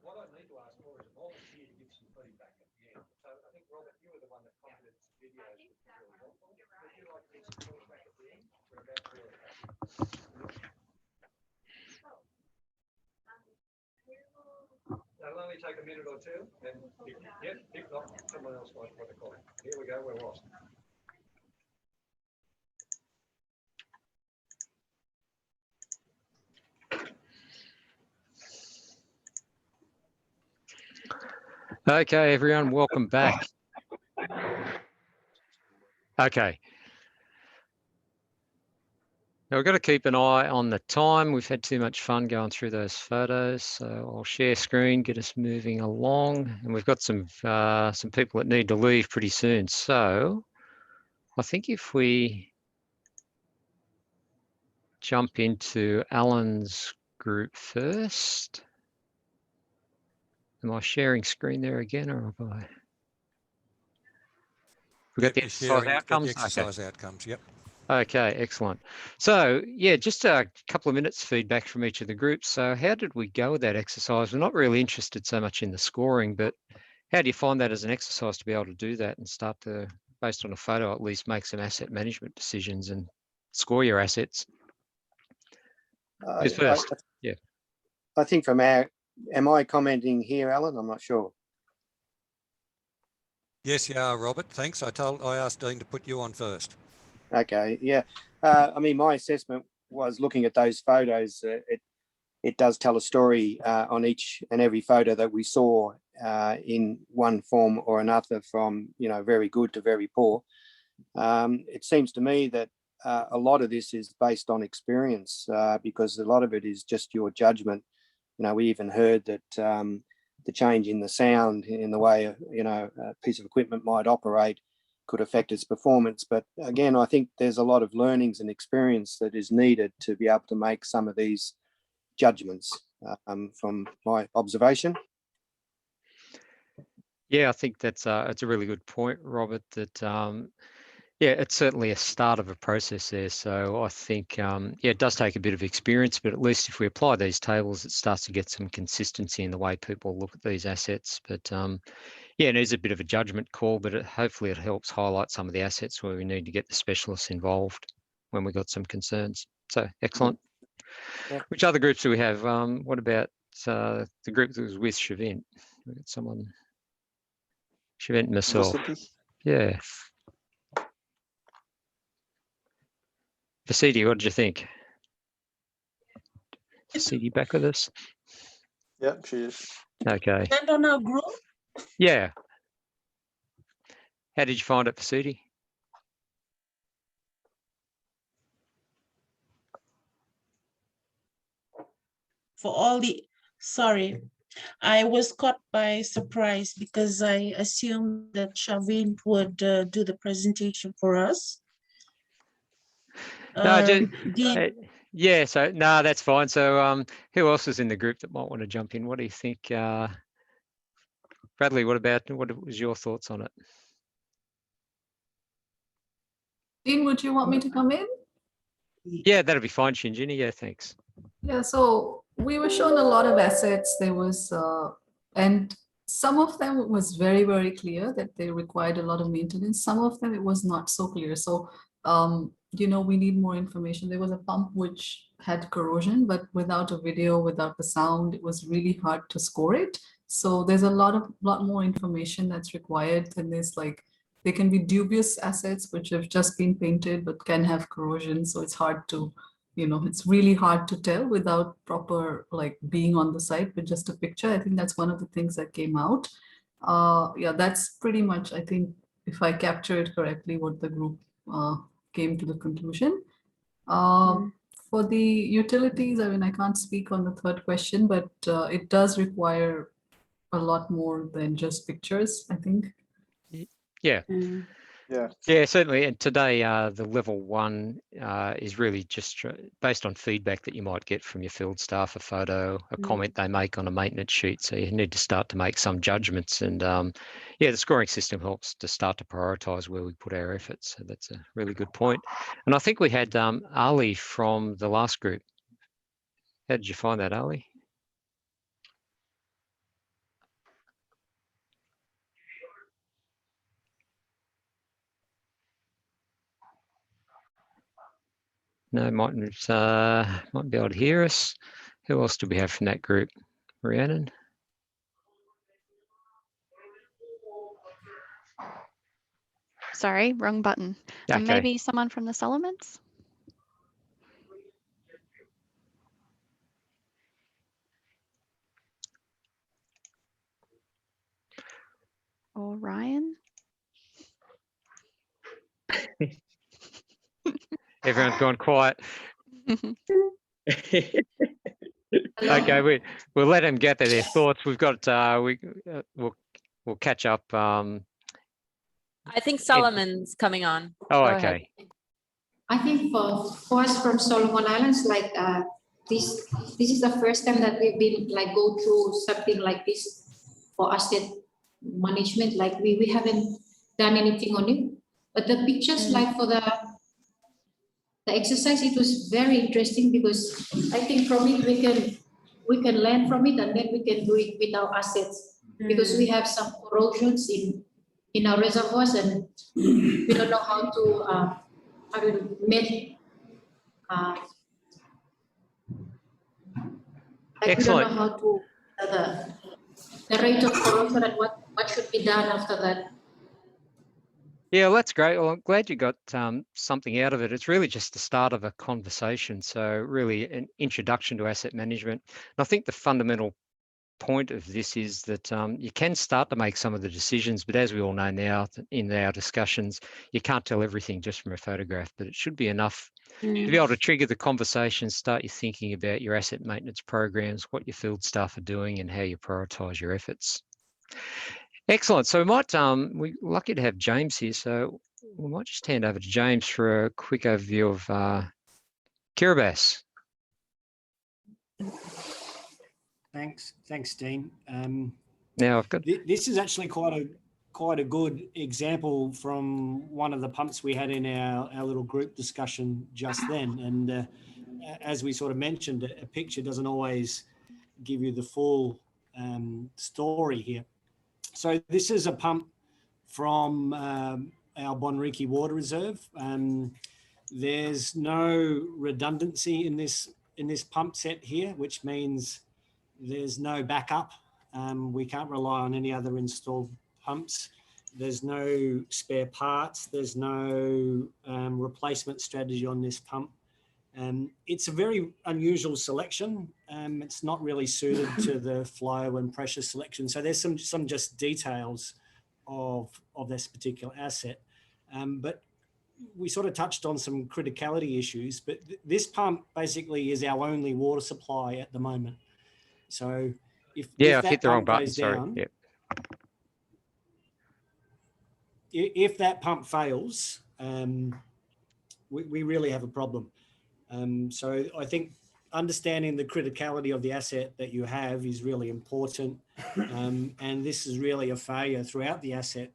What I need to ask for is a volunteer to give some feedback at the end. So I think, Robert, you were the one that commented some videos which were really helpful. Would you like to give some feedback at the end? We're about to That'll only take a minute or two, and if not, someone else might want to comment. Here we go, we're lost. Okay, everyone, welcome back. Okay. Now we've got to keep an eye on the time. We've had too much fun going through those photos. So I'll share screen, get us moving along. And we've got some people that need to leave pretty soon. So I think if we jump into Alan's group first. Am I sharing screen there again, or have I? We've got the exercise outcomes. Exercise outcomes, yep. Okay, excellent. So yeah, just a couple of minutes feedback from each of the groups. So how did we go with that exercise? We're not really interested so much in the scoring, but how do you find that as an exercise to be able to do that and start to, based on a photo, at least make some asset management decisions and score your assets? Who's first? Yeah. I think from our, am I commenting here, Alan? I'm not sure. Yes, you are, Robert. Thanks. I asked Dean to put you on first. Okay, yeah. I mean, my assessment was looking at those photos. It does tell a story on each and every photo that we saw in one form or another, from very good to very poor. It seems to me that a lot of this is based on experience, because a lot of it is just your judgment. We even heard that the change in the sound, in the way a piece of equipment might operate, could affect its performance. But again, I think there's a lot of learnings and experience that is needed to be able to make some of these judgments from my observation. Yeah, I think that's a really good point, Robert, that yeah, it's certainly a start of a process there. So I think, yeah, it does take a bit of experience, but at least if we apply these tables, it starts to get some consistency in the way people look at these assets. But yeah, it is a bit of a judgment call, but hopefully it helps highlight some of the assets where we need to get the specialists involved when we've got some concerns. So excellent. Yeah. Which other groups do we have? What about the group that was with Shavint? We've got someone, Shavint and myself. Yeah. Vasidi, what did you think? Vasidi back with us? Yep, she is. Okay. And on our group? Yeah. How did you find it, Vasidi? For all the, sorry, I was caught by surprise because I assumed that Shavin would do the presentation for us. No, yeah, so no, that's fine. So who else is in the group that might want to jump in? What do you think? Bradley, what was your thoughts on it? Dean, would you want me to come in? Yeah, that'll be fine, Shinjini. Yeah, thanks. Yeah, so we were shown a lot of assets. There was, and some of them was very, very clear that they required a lot of maintenance. Some of them it was not so clear. So, we need more information. There was a pump which had corrosion, but without a video, without the sound, it was really hard to score it. So there's a lot more information that's required. And there's there can be dubious assets which have just been painted but can have corrosion. So it's hard to, it's really hard to tell without proper being on the site with just a picture. I think that's one of the things that came out. Yeah, that's pretty much, I think, if I capture it correctly, what the group came to the conclusion. For the utilities, I mean, I can't speak on the third question, but it does require a lot more than just pictures, I think. Yeah. Yeah, certainly. And today, the level 1 is really just based on feedback that you might get from your field staff, a photo, a comment they make on a maintenance sheet. So you need to start to make some judgments. And yeah, the scoring system helps to start to prioritise where we put our efforts. So that's a really good point. And I think we had Ali from the last group. How did you find that, Ali? No, mightn't be able to hear us. Who else do we have from that group? Rhiannon? Sorry, wrong button. Okay. Maybe someone from the Solomons? Or Ryan? Everyone's gone quiet. Okay, we'll let them get their thoughts. We've got we'll catch up. I think Solomon's coming on. Oh, Go okay. ahead. I think for us from Solomon Islands, like this is the first time that we've been like go through something like this for asset management. Like we haven't done anything on it, but the pictures like for the exercise, it was very interesting because I think from it we can learn from it and then we can do it with our assets because we have some corrosions in our reservoirs and we don't know how to make like we don't know how to the rate of corrosion and what should be done after that. Yeah, well, that's great. Well, I'm glad you got something out of it. It's really just the start of a conversation. So really an introduction to asset management. And I think the fundamental point of this is that you can start to make some of the decisions, but as we all know now in our discussions, you can't tell everything just from a photograph, but it should be enough to be able to trigger the conversation, start you thinking about your asset maintenance programs, what your field staff are doing and how you prioritise your efforts. Excellent. So we might, we're lucky to have James here, so we might just hand over to James for a quick overview of Kiribati. Thanks, Dean. Now I've got this is actually quite a good example from one of the pumps we had in our little group discussion just then. And as we sort of mentioned, a picture doesn't always give you the full story here. So this is a pump from our Bonriki Water Reserve. There's no redundancy in this pump set here, which means there's no backup. We can't rely on any other installed pumps. There's no spare parts. There's no replacement strategy on this pump. It's a very unusual selection. It's not really suited to the flow and pressure selection. So there's some just details of this particular asset. But we sort of touched on some criticality issues, but this pump basically is our only water supply at the moment. So if I've that hit the wrong pump button, goes sorry. down, Yep. if that pump fails, we really have a problem. So I think understanding the criticality of the asset that you have is really important. And this is really a failure throughout the asset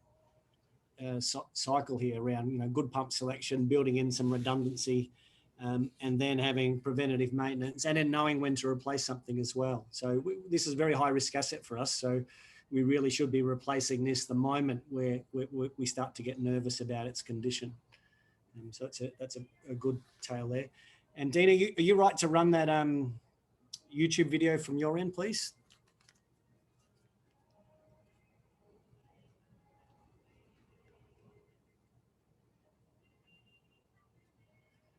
cycle here around good pump selection, building in some redundancy, and then having preventative maintenance and then knowing when to replace something as well. So this is a very high risk asset for us. So we really should be replacing this the moment where we start to get nervous about its condition. So that's a good tale there. And Dean, are you right to run that YouTube video from your end, please?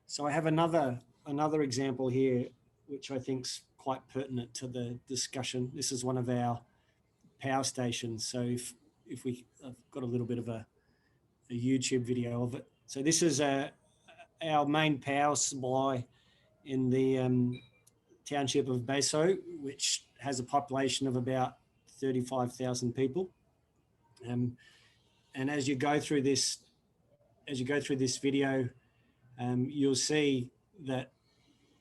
So I have another example here, which I think is quite pertinent to the discussion. This is one of our power stations. So if I've got a little bit of a YouTube video of it. So this is our main power supply in the township of Beso, which has a population of about 35,000 people. And as you go through this video, you'll see that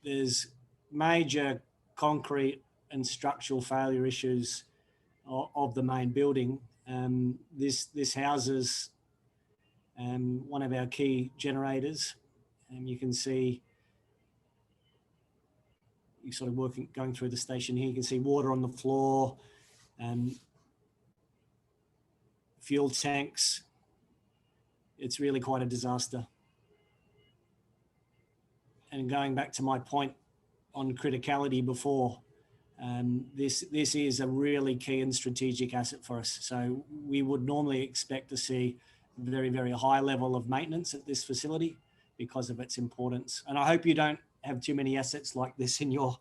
there's major concrete and structural failure issues of the main building. This houses one of our key generators, and you can see you're sort of going through the station here, you can see water on the floor, fuel tanks. It's really quite a disaster. And going back to my point on criticality before, this is a really key and strategic asset for us. So we would normally expect to see a very, very high level of maintenance at this facility because of its importance. And I hope you don't have too many assets like this in your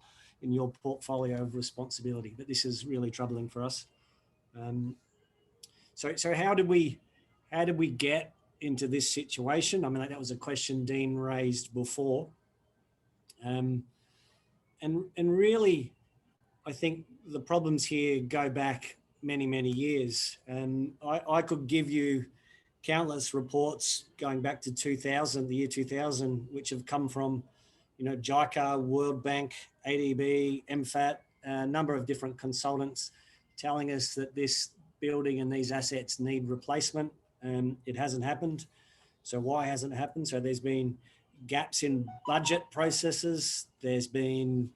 portfolio of responsibility, but this is really troubling for us. So how did we get into this situation? I mean, that was a question Dean raised before. And really, I think the problems here go back many, many years. And I could give you countless reports going back to 2000, the year 2000, which have come from, JICA, World Bank, ADB, MFAT, a number of different consultants telling us that this building and these assets need replacement. It hasn't happened. So why hasn't it happened? So there's been gaps in budget processes. There's been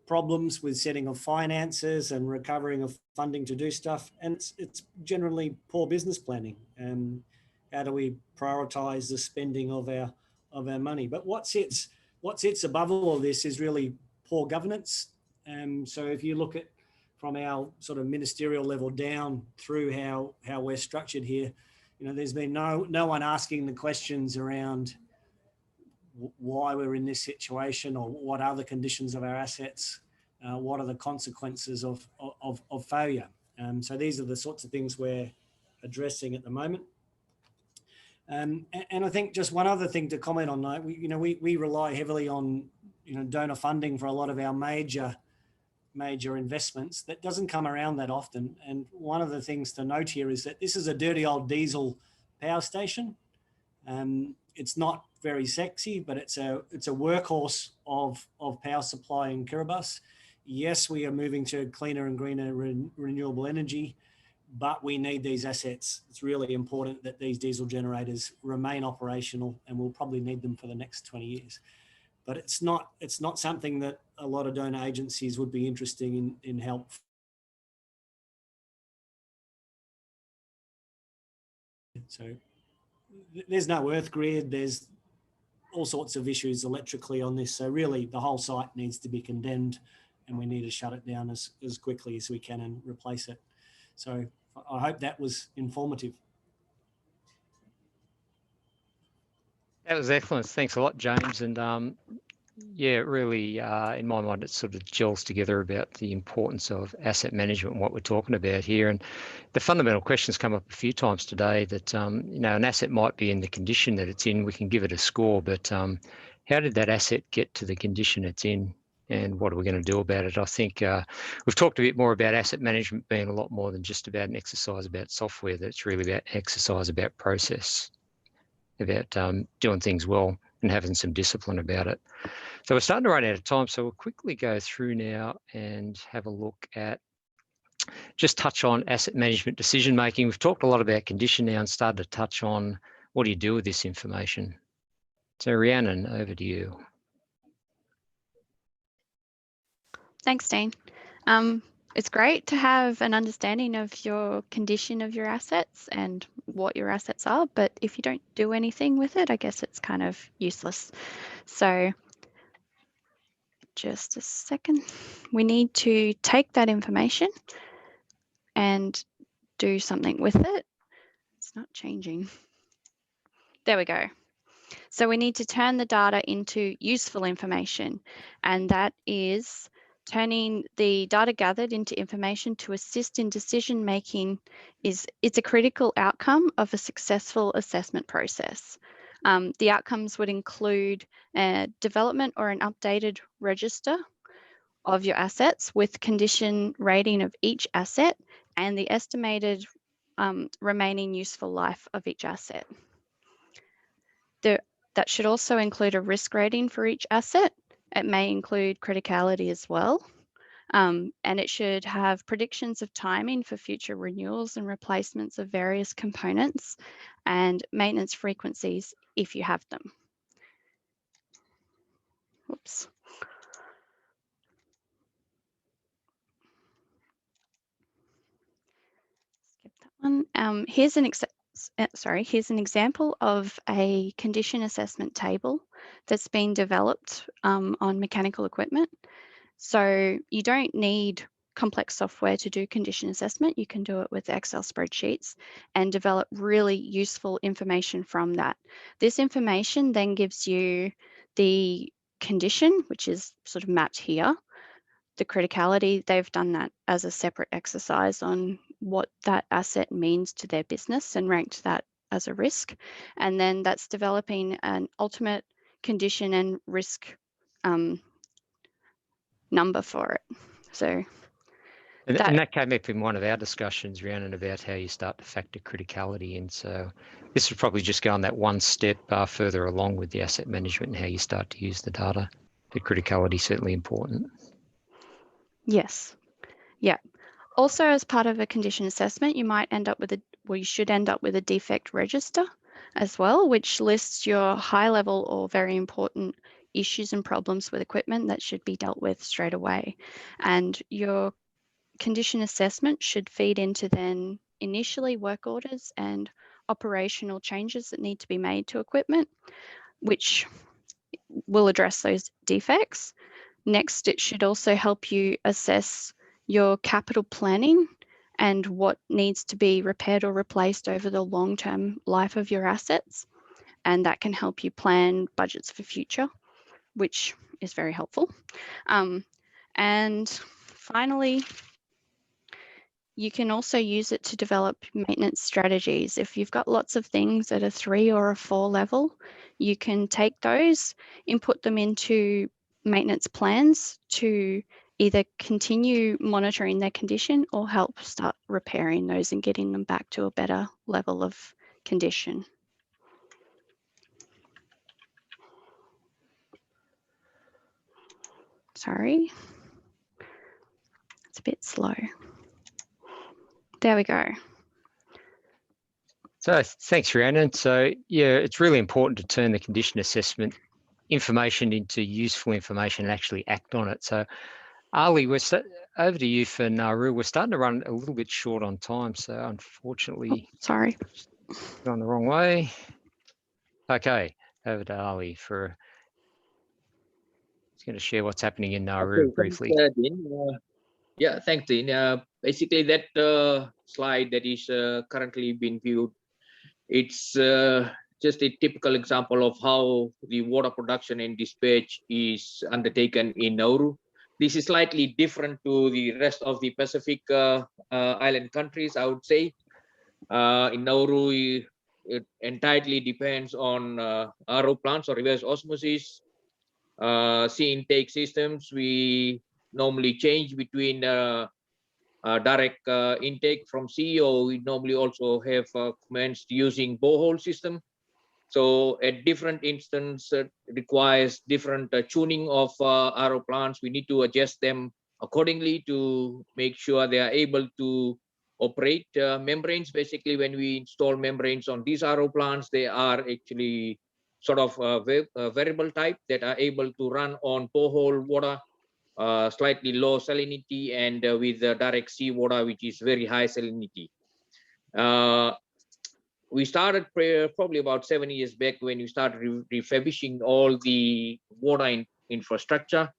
problems with setting of finances and recovering of funding to do stuff. And it's generally poor business planning. How do we prioritize the spending of our money? But what sits above all of this is really poor governance. So if you look at from our sort of ministerial level down through how we're structured here, there's been no one asking the questions around why we're in this situation, or what are the conditions of our assets, what are the consequences of failure. So these are the sorts of things we're addressing at the moment. And I think just one other thing to comment on that, we rely heavily on donor funding for a lot of our major investments. That doesn't come around that often. And one of the things to note here is that this is a dirty old diesel power station. It's not very sexy, but it's a workhorse of power supply in Kiribati. Yes, we are moving to cleaner and greener renewable energy, but we need these assets. It's really important that these diesel generators remain operational, and we'll probably need them for the next 20 years. But it's not something that a lot of donor agencies would be interested in help. So there's no earth grid, there's all sorts of issues electrically on this. So really the whole site needs to be condemned, and we need to shut it down as quickly as we can and replace it. So I hope that was informative. That was excellent. Thanks a lot, James. And yeah, really, in my mind, it sort of gels together about the importance of asset management and what we're talking about here. And the fundamental questions come up a few times today that, an asset might be in the condition that it's in, we can give it a score, but how did that asset get to the condition it's in? And what are we going to do about it? I think we've talked a bit more about asset management being a lot more than just about an exercise about software. That's really about exercise about process, about doing things well and having some discipline about it. So we're starting to run out of time, so we'll quickly go through now and have a look at, just touch on asset management decision making. We've talked a lot about condition now and started to touch on what do you do with this information. So Rhiannon, over to you. Thanks, Dean. It's great to have an understanding of your condition of your assets and what your assets are, but if you don't do anything with it, I guess it's kind of useless. So just a second. We need to take that information and do something with it. It's not changing. There we go. So we need to turn the data into useful information, and that is turning the data gathered into information to assist in decision making. It's a critical outcome of a successful assessment process. The outcomes would include a development or an updated register of your assets with condition rating of each asset and the estimated remaining useful life of each asset. That should also include a risk rating for each asset. It may include criticality as well. And it should have predictions of timing for future renewals and replacements of various components and maintenance frequencies if you have them. Whoops. Here's an example of a condition assessment table that's been developed on mechanical equipment. So you don't need complex software to do condition assessment. You can do it with Excel spreadsheets and develop really useful information from that. This information then gives you the condition, which is sort of mapped here. The criticality, they've done that as a separate exercise on what that asset means to their business and ranked that as a risk. And then that's developing an ultimate condition and risk number for it. So and that came up in one of our discussions, Rhiannon, about how you start to factor criticality in. So this would probably just go on that one step further along with the asset management and how you start to use the data. The criticality is certainly important. Yes. Yeah. Also, as part of a condition assessment, you might end up with you should end up with a defect register as well, which lists your high level or very important issues and problems with equipment that should be dealt with straight away. And your condition assessment should feed into then initially work orders and operational changes that need to be made to equipment, which will address those defects. Next, it should also help you assess your capital planning and what needs to be repaired or replaced over the long-term life of your assets. And that can help you plan budgets for future, which is very helpful. And finally, you can also use it to develop maintenance strategies. If you've got lots of things at a 3 or a 4 level, you can take those, input them into maintenance plans to either continue monitoring their condition or help start repairing those and getting them back to a better level of condition. Sorry, it's a bit slow. There we go. So thanks, Rhiannon. So yeah, it's really important to turn the condition assessment information into useful information and actually act on it. So Ali, we're over to you for Nauru. We're starting to run a little bit short on time, so unfortunately, sorry, gone the wrong way. Okay, over to Ali for. He's going to share what's happening in Nauru briefly. Thanks, Dean. Yeah, thanks, Dean. Basically, that slide that is currently being viewed, it's just a typical example of how the water production and dispatch is undertaken in Nauru. This is slightly different to the rest of the Pacific island countries, I would say. In Nauru, it entirely depends on RO plants or reverse osmosis. Sea intake systems, we normally change between direct intake from sea, or we normally also have commenced using borehole system. So at different instances, requires different tuning of RO plants. We need to adjust them accordingly to make sure they are able to operate membranes. Basically, when we install membranes on these RO plants, they are actually sort of variable type that are able to run on borehole water, slightly low salinity, and with direct seawater, which is very high salinity. We started probably about 7 years back when we started refurbishing all the water infrastructure.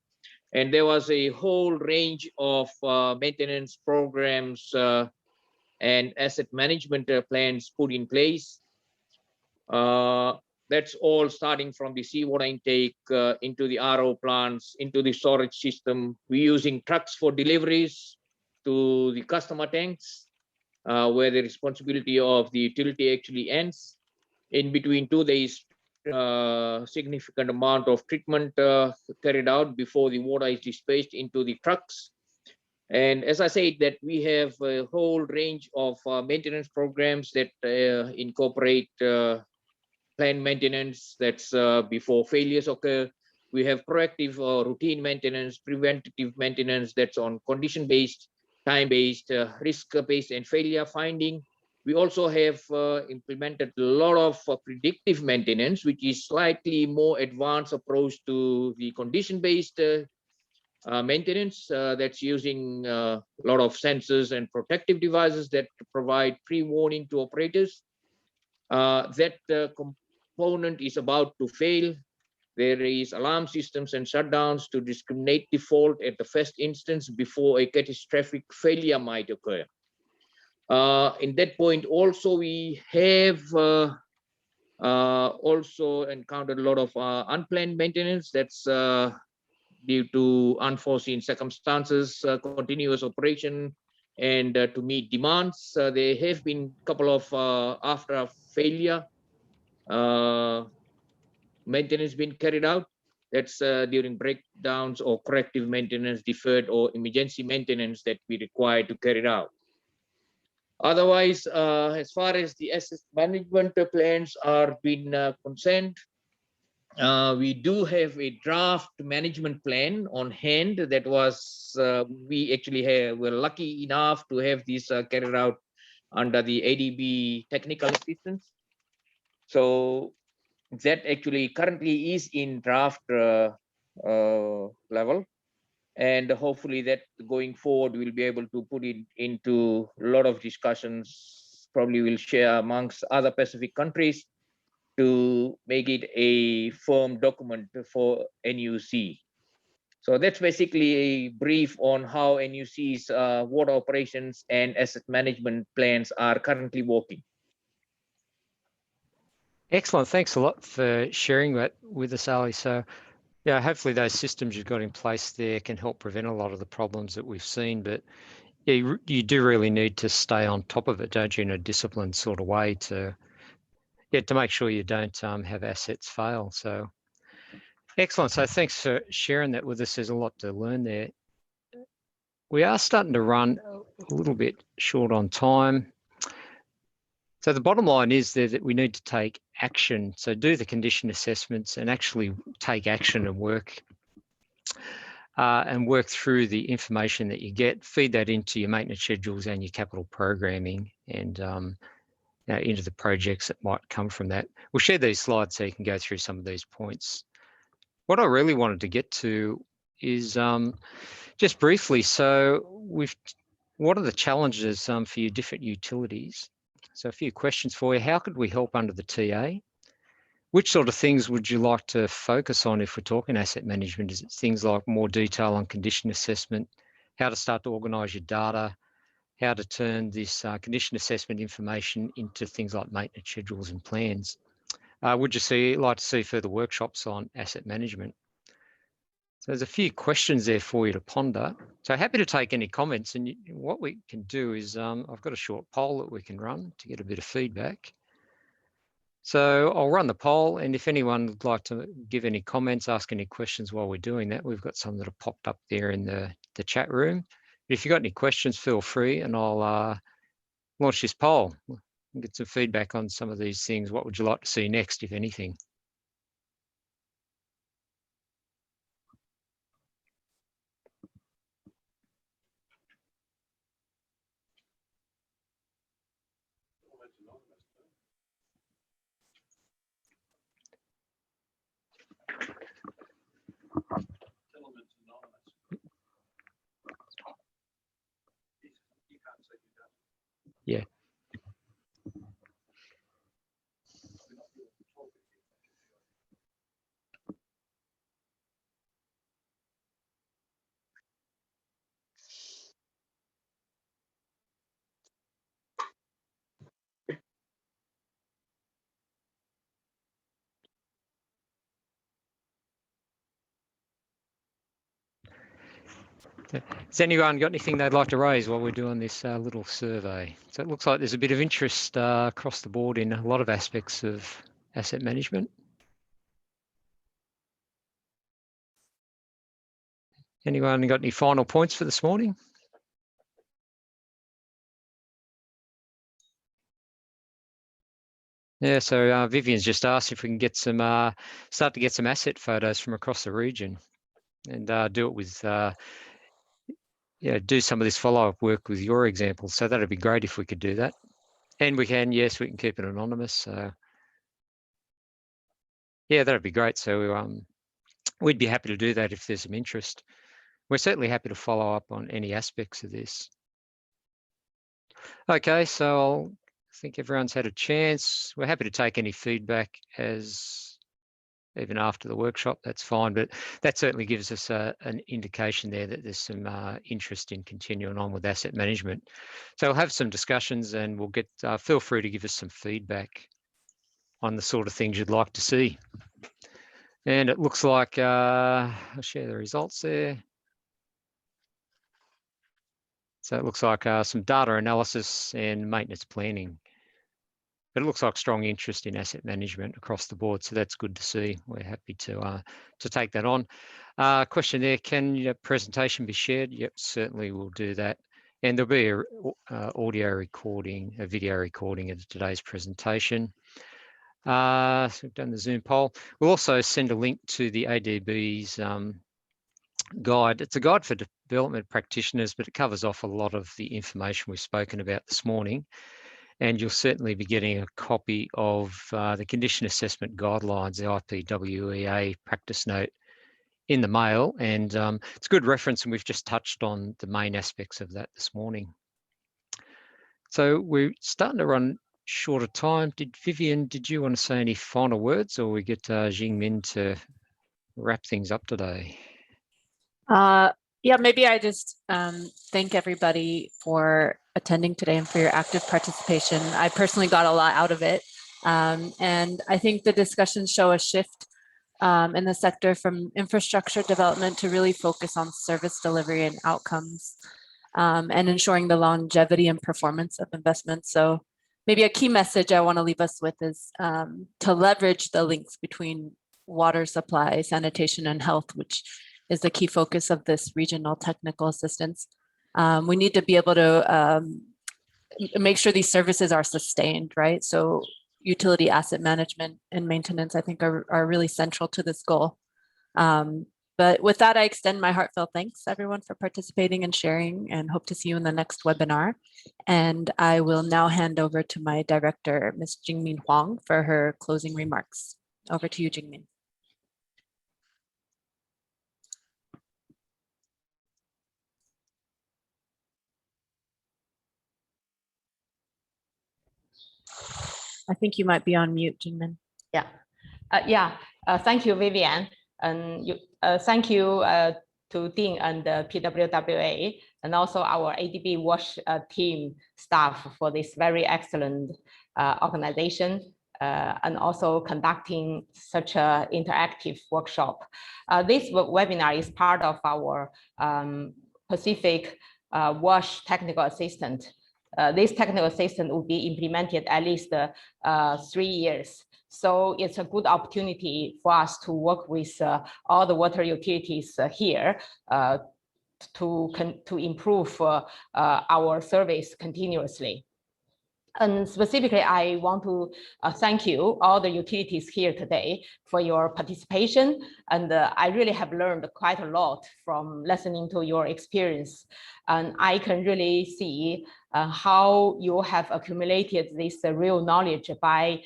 And there was a whole range of maintenance programs and asset management plans put in place. That's all starting from the seawater intake into the RO plants, into the storage system. We're using trucks for deliveries to the customer tanks, where the responsibility of the utility actually ends. In between two, there is significant amount of treatment carried out before the water is dispatched into the trucks. And as I said, that we have a whole range of maintenance programs that incorporate planned maintenance, that's before failures occur. We have proactive routine maintenance, preventative maintenance, that's on condition-based, time-based, risk-based, and failure finding. We also have implemented a lot of predictive maintenance, which is slightly more advanced approach to the condition-based maintenance that's using a lot of sensors and protective devices that provide pre-warning to operators. That component is about to fail. There is alarm systems and shutdowns to discriminate default at the first instance before a catastrophic failure might occur. In that point also, we have also encountered a lot of unplanned maintenance that's due to unforeseen circumstances, continuous operation, and to meet demands. There have been a couple of after a failure maintenance been carried out. That's during breakdowns or corrective maintenance, deferred or emergency maintenance that we require to carry it out. Otherwise, as far as the asset management plans are being concerned, we do have a draft management plan on hand. That was, we actually were lucky enough to have this carried out under the ADB technical assistance. So that actually currently is in draft level, and hopefully that going forward we'll be able to put it into a lot of discussions. Probably we'll share amongst other Pacific countries to make it a firm document for NUC. So that's basically a brief on how NUC's water operations and asset management plans are currently working. Excellent. Thanks a lot for sharing that with us, Ali. So, yeah, hopefully those systems you've got in place there can help prevent a lot of the problems that we've seen. But yeah, you do really need to stay on top of it, don't you, in a disciplined sort of way to make sure you don't have assets fail. So, excellent. So thanks for sharing that with us. There's a lot to learn there. We are starting to run a little bit short on time. So the bottom line is there that we need to take action. So do the condition assessments and actually take action and work through the information that you get, feed that into your maintenance schedules and your capital programming and into the projects that might come from that. We'll share these slides so you can go through some of these points. What I really wanted to get to is just briefly, so what are the challenges for your different utilities? So a few questions for you. How could we help under the TA? Which sort of things would you like to focus on if we're talking asset management? Is it things like more detail on condition assessment, how to start to organise your data, how to turn this condition assessment information into things like maintenance schedules and plans? Would you like to see further workshops on asset management? So there's a few questions there for you to ponder. So happy to take any comments. And what we can do is I've got a short poll that we can run to get a bit of feedback. So I'll run the poll, and if anyone would like to give any comments, ask any questions while we're doing that, we've got some that have popped up there in the chat room. But if you've got any questions, feel free, and I'll launch this poll and get some feedback on some of these things. What would you like to see next, if anything? Yeah. Has anyone got anything they'd like to raise while we're doing this little survey? So it looks like there's a bit of interest across the board in a lot of aspects of asset management. Anyone got any final points for this morning? Yeah, so Vivian's just asked if we can get some, start to get some asset photos from across the region and do it with, do some of this follow-up work with your examples. So that'd be great if we could do that. And we can, yes, we can keep it anonymous. So yeah, that'd be great. So we'd be happy to do that if there's some interest. we're certainly happy to follow up on any aspects of this. Okay, so I think everyone's had a chance. We're happy to take any feedback even after the workshop, that's fine, but that certainly gives us an indication there that there's some interest in continuing on with asset management. So we'll have some discussions and we'll get, feel free to give us some feedback on the sort of things you'd like to see. And it looks like, I'll share the results there. So it looks like some data analysis and maintenance planning. But it looks like strong interest in asset management across the board, so that's good to see. We're happy to take that on. Question there: can your presentation be shared? Yep, certainly we'll do that. And there'll be a audio recording, a video recording of today's presentation. So we've done the Zoom poll. We'll also send a link to the ADB's guide. It's a guide for development practitioners, but it covers off a lot of the information we've spoken about this morning. And you'll certainly be getting a copy of the condition assessment guidelines, the IPWEA practice note, in the mail. And it's a good reference, and we've just touched on the main aspects of that this morning. So we're starting to run short of time. Vivian, did you want to say any final words, or we get Jingmin to wrap things up today? Yeah, maybe I just thank everybody for attending today and for your active participation. I personally got a lot out of it. And I think the discussions show a shift in the sector from infrastructure development to really focus on service delivery and outcomes and ensuring the longevity and performance of investments. So maybe a key message I want to leave us with is to leverage the links between water supply, sanitation, and health, which is the key focus of this regional technical assistance. We need to be able to make sure these services are sustained, right? So utility asset management and maintenance, I think, are really central to this goal. But with that, I extend my heartfelt thanks, everyone, for participating and sharing, and hope to see you in the next webinar. And I will now hand over to my director, Ms. Jingmin Huang, for her closing remarks. Over to you, Jingmin. I think you might be on mute, Jingmin. Yeah. Thank you, Vivian. And thank you to Dean and the PWWA, and also our ADB WASH team staff for this very excellent organization, and also conducting such an interactive workshop. This webinar is part of our Pacific WASH technical assistant. This technical assistant will be implemented at least 3 years. So it's a good opportunity for us to work with all the water utilities here to improve our service continuously. And specifically, I want to thank you, all the utilities here today, for your participation. And I really have learned quite a lot from listening to your experience. And I can really see how you have accumulated this real knowledge by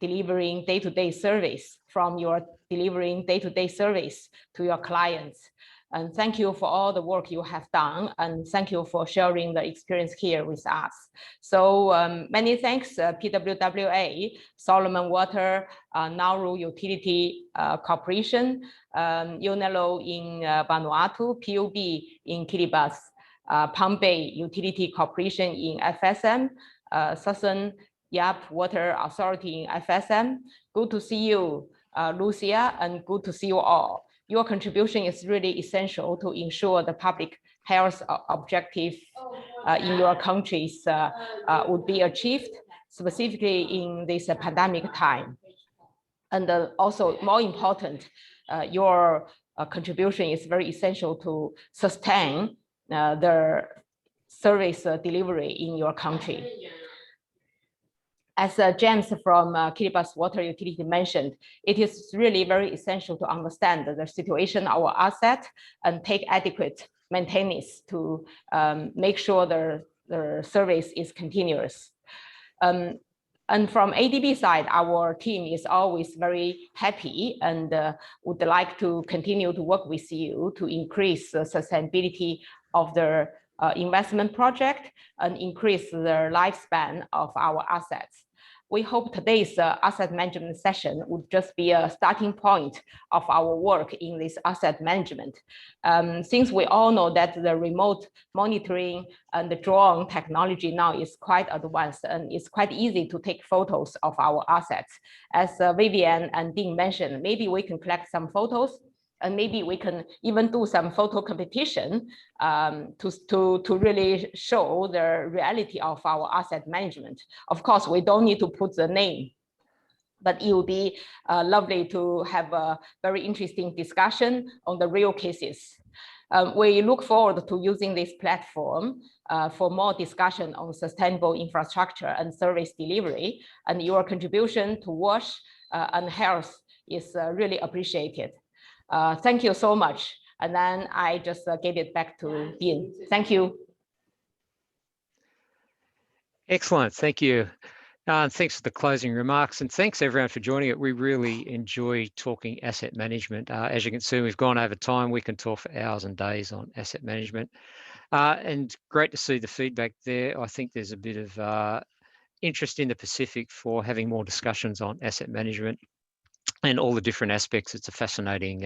delivering day-to-day service, from your delivering day-to-day service to your clients. And thank you for all the work you have done, and thank you for sharing the experience here with us. So many thanks, PWWA, Solomon Water, Nauru Utility Corporation, UNELO in Vanuatu, PUB in Kiribati, Palm Bay Utility Corporation in FSM, Southern Yap Water Authority in FSM. Good to see you, Lucia, and good to see you all. Your contribution is really essential to ensure the public health objective in your countries would be achieved, specifically in this pandemic time. And also, more important, your contribution is very essential to sustain the service delivery in your country. As James from Kiribati Water Utility mentioned, it is really very essential to understand the situation of our asset and take adequate maintenance to make sure the service is continuous. And from ADB side, our team is always very happy and would like to continue to work with you to increase the sustainability of the investment project and increase the lifespan of our assets. We hope today's asset management session would just be a starting point of our work in this asset management. Since we all know that the remote monitoring and the drone technology now is quite advanced and it's quite easy to take photos of our assets. As Vivian and Dean mentioned, maybe we can collect some photos and maybe we can even do some photo competition to really show the reality of our asset management. Of course, we don't need to put the name, but it will be lovely to have a very interesting discussion on the real cases. We look forward to using this platform for more discussion on sustainable infrastructure and service delivery, and your contribution to WASH and health is really appreciated. Thank you so much. And then I just give it back to Dean. Thank you. Excellent. Thank you. And thanks for the closing remarks. And thanks everyone for joining it. We really enjoy talking asset management. As you can see, we've gone over time. We can talk for hours and days on asset management. And great to see the feedback there. I think there's a bit of interest in the Pacific for having more discussions on asset management and all the different aspects. It's a fascinating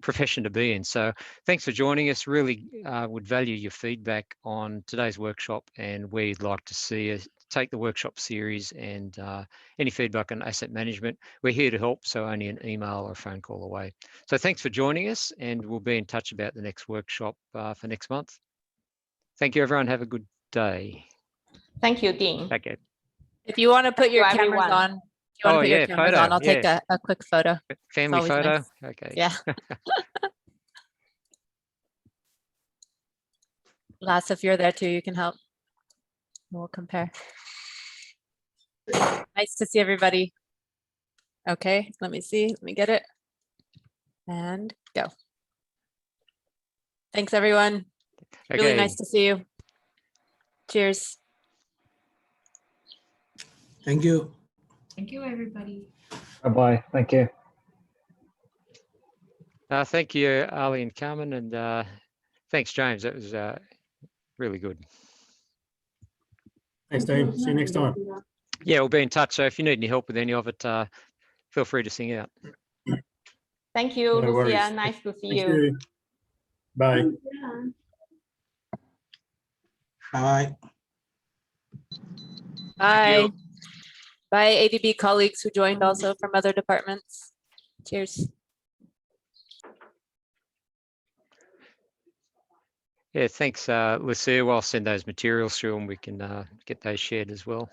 profession to be in. So thanks for joining us. Really would value your feedback on today's workshop and where you'd like to see us take the workshop series, and any feedback on asset management. We're here to help, so only an email or a phone call away. So thanks for joining us, and we'll be in touch about the next workshop for next month. Thank you, everyone. Have a good day. Thank you, Dean. Okay. If you want to put your cameras everyone. on, if you want to put your cameras on, I'll take a quick photo. Family photo? Nice. Okay. Yeah. Lass, if you're there too, you can help. We'll compare. Nice to see everybody. Okay, let me see. Let me get it. And go. Thanks, everyone. Okay. Really nice to see you. Cheers. Thank you. Thank you, everybody. Bye-bye. Thank you. Thank you, Ali and Carmen, and thanks, James. That was really good. Thanks, Dean. See you next time. Yeah, we'll be in touch. So if you need any help with any of it, feel free to sing out. Thank you, No Lucia. worries. Nice to see Thank you. you. Bye. Bye. Bye. Bye, ADB colleagues who joined also from other departments. Cheers. Yeah, thanks, Lucia. I'll send those materials through and we can get those shared as well.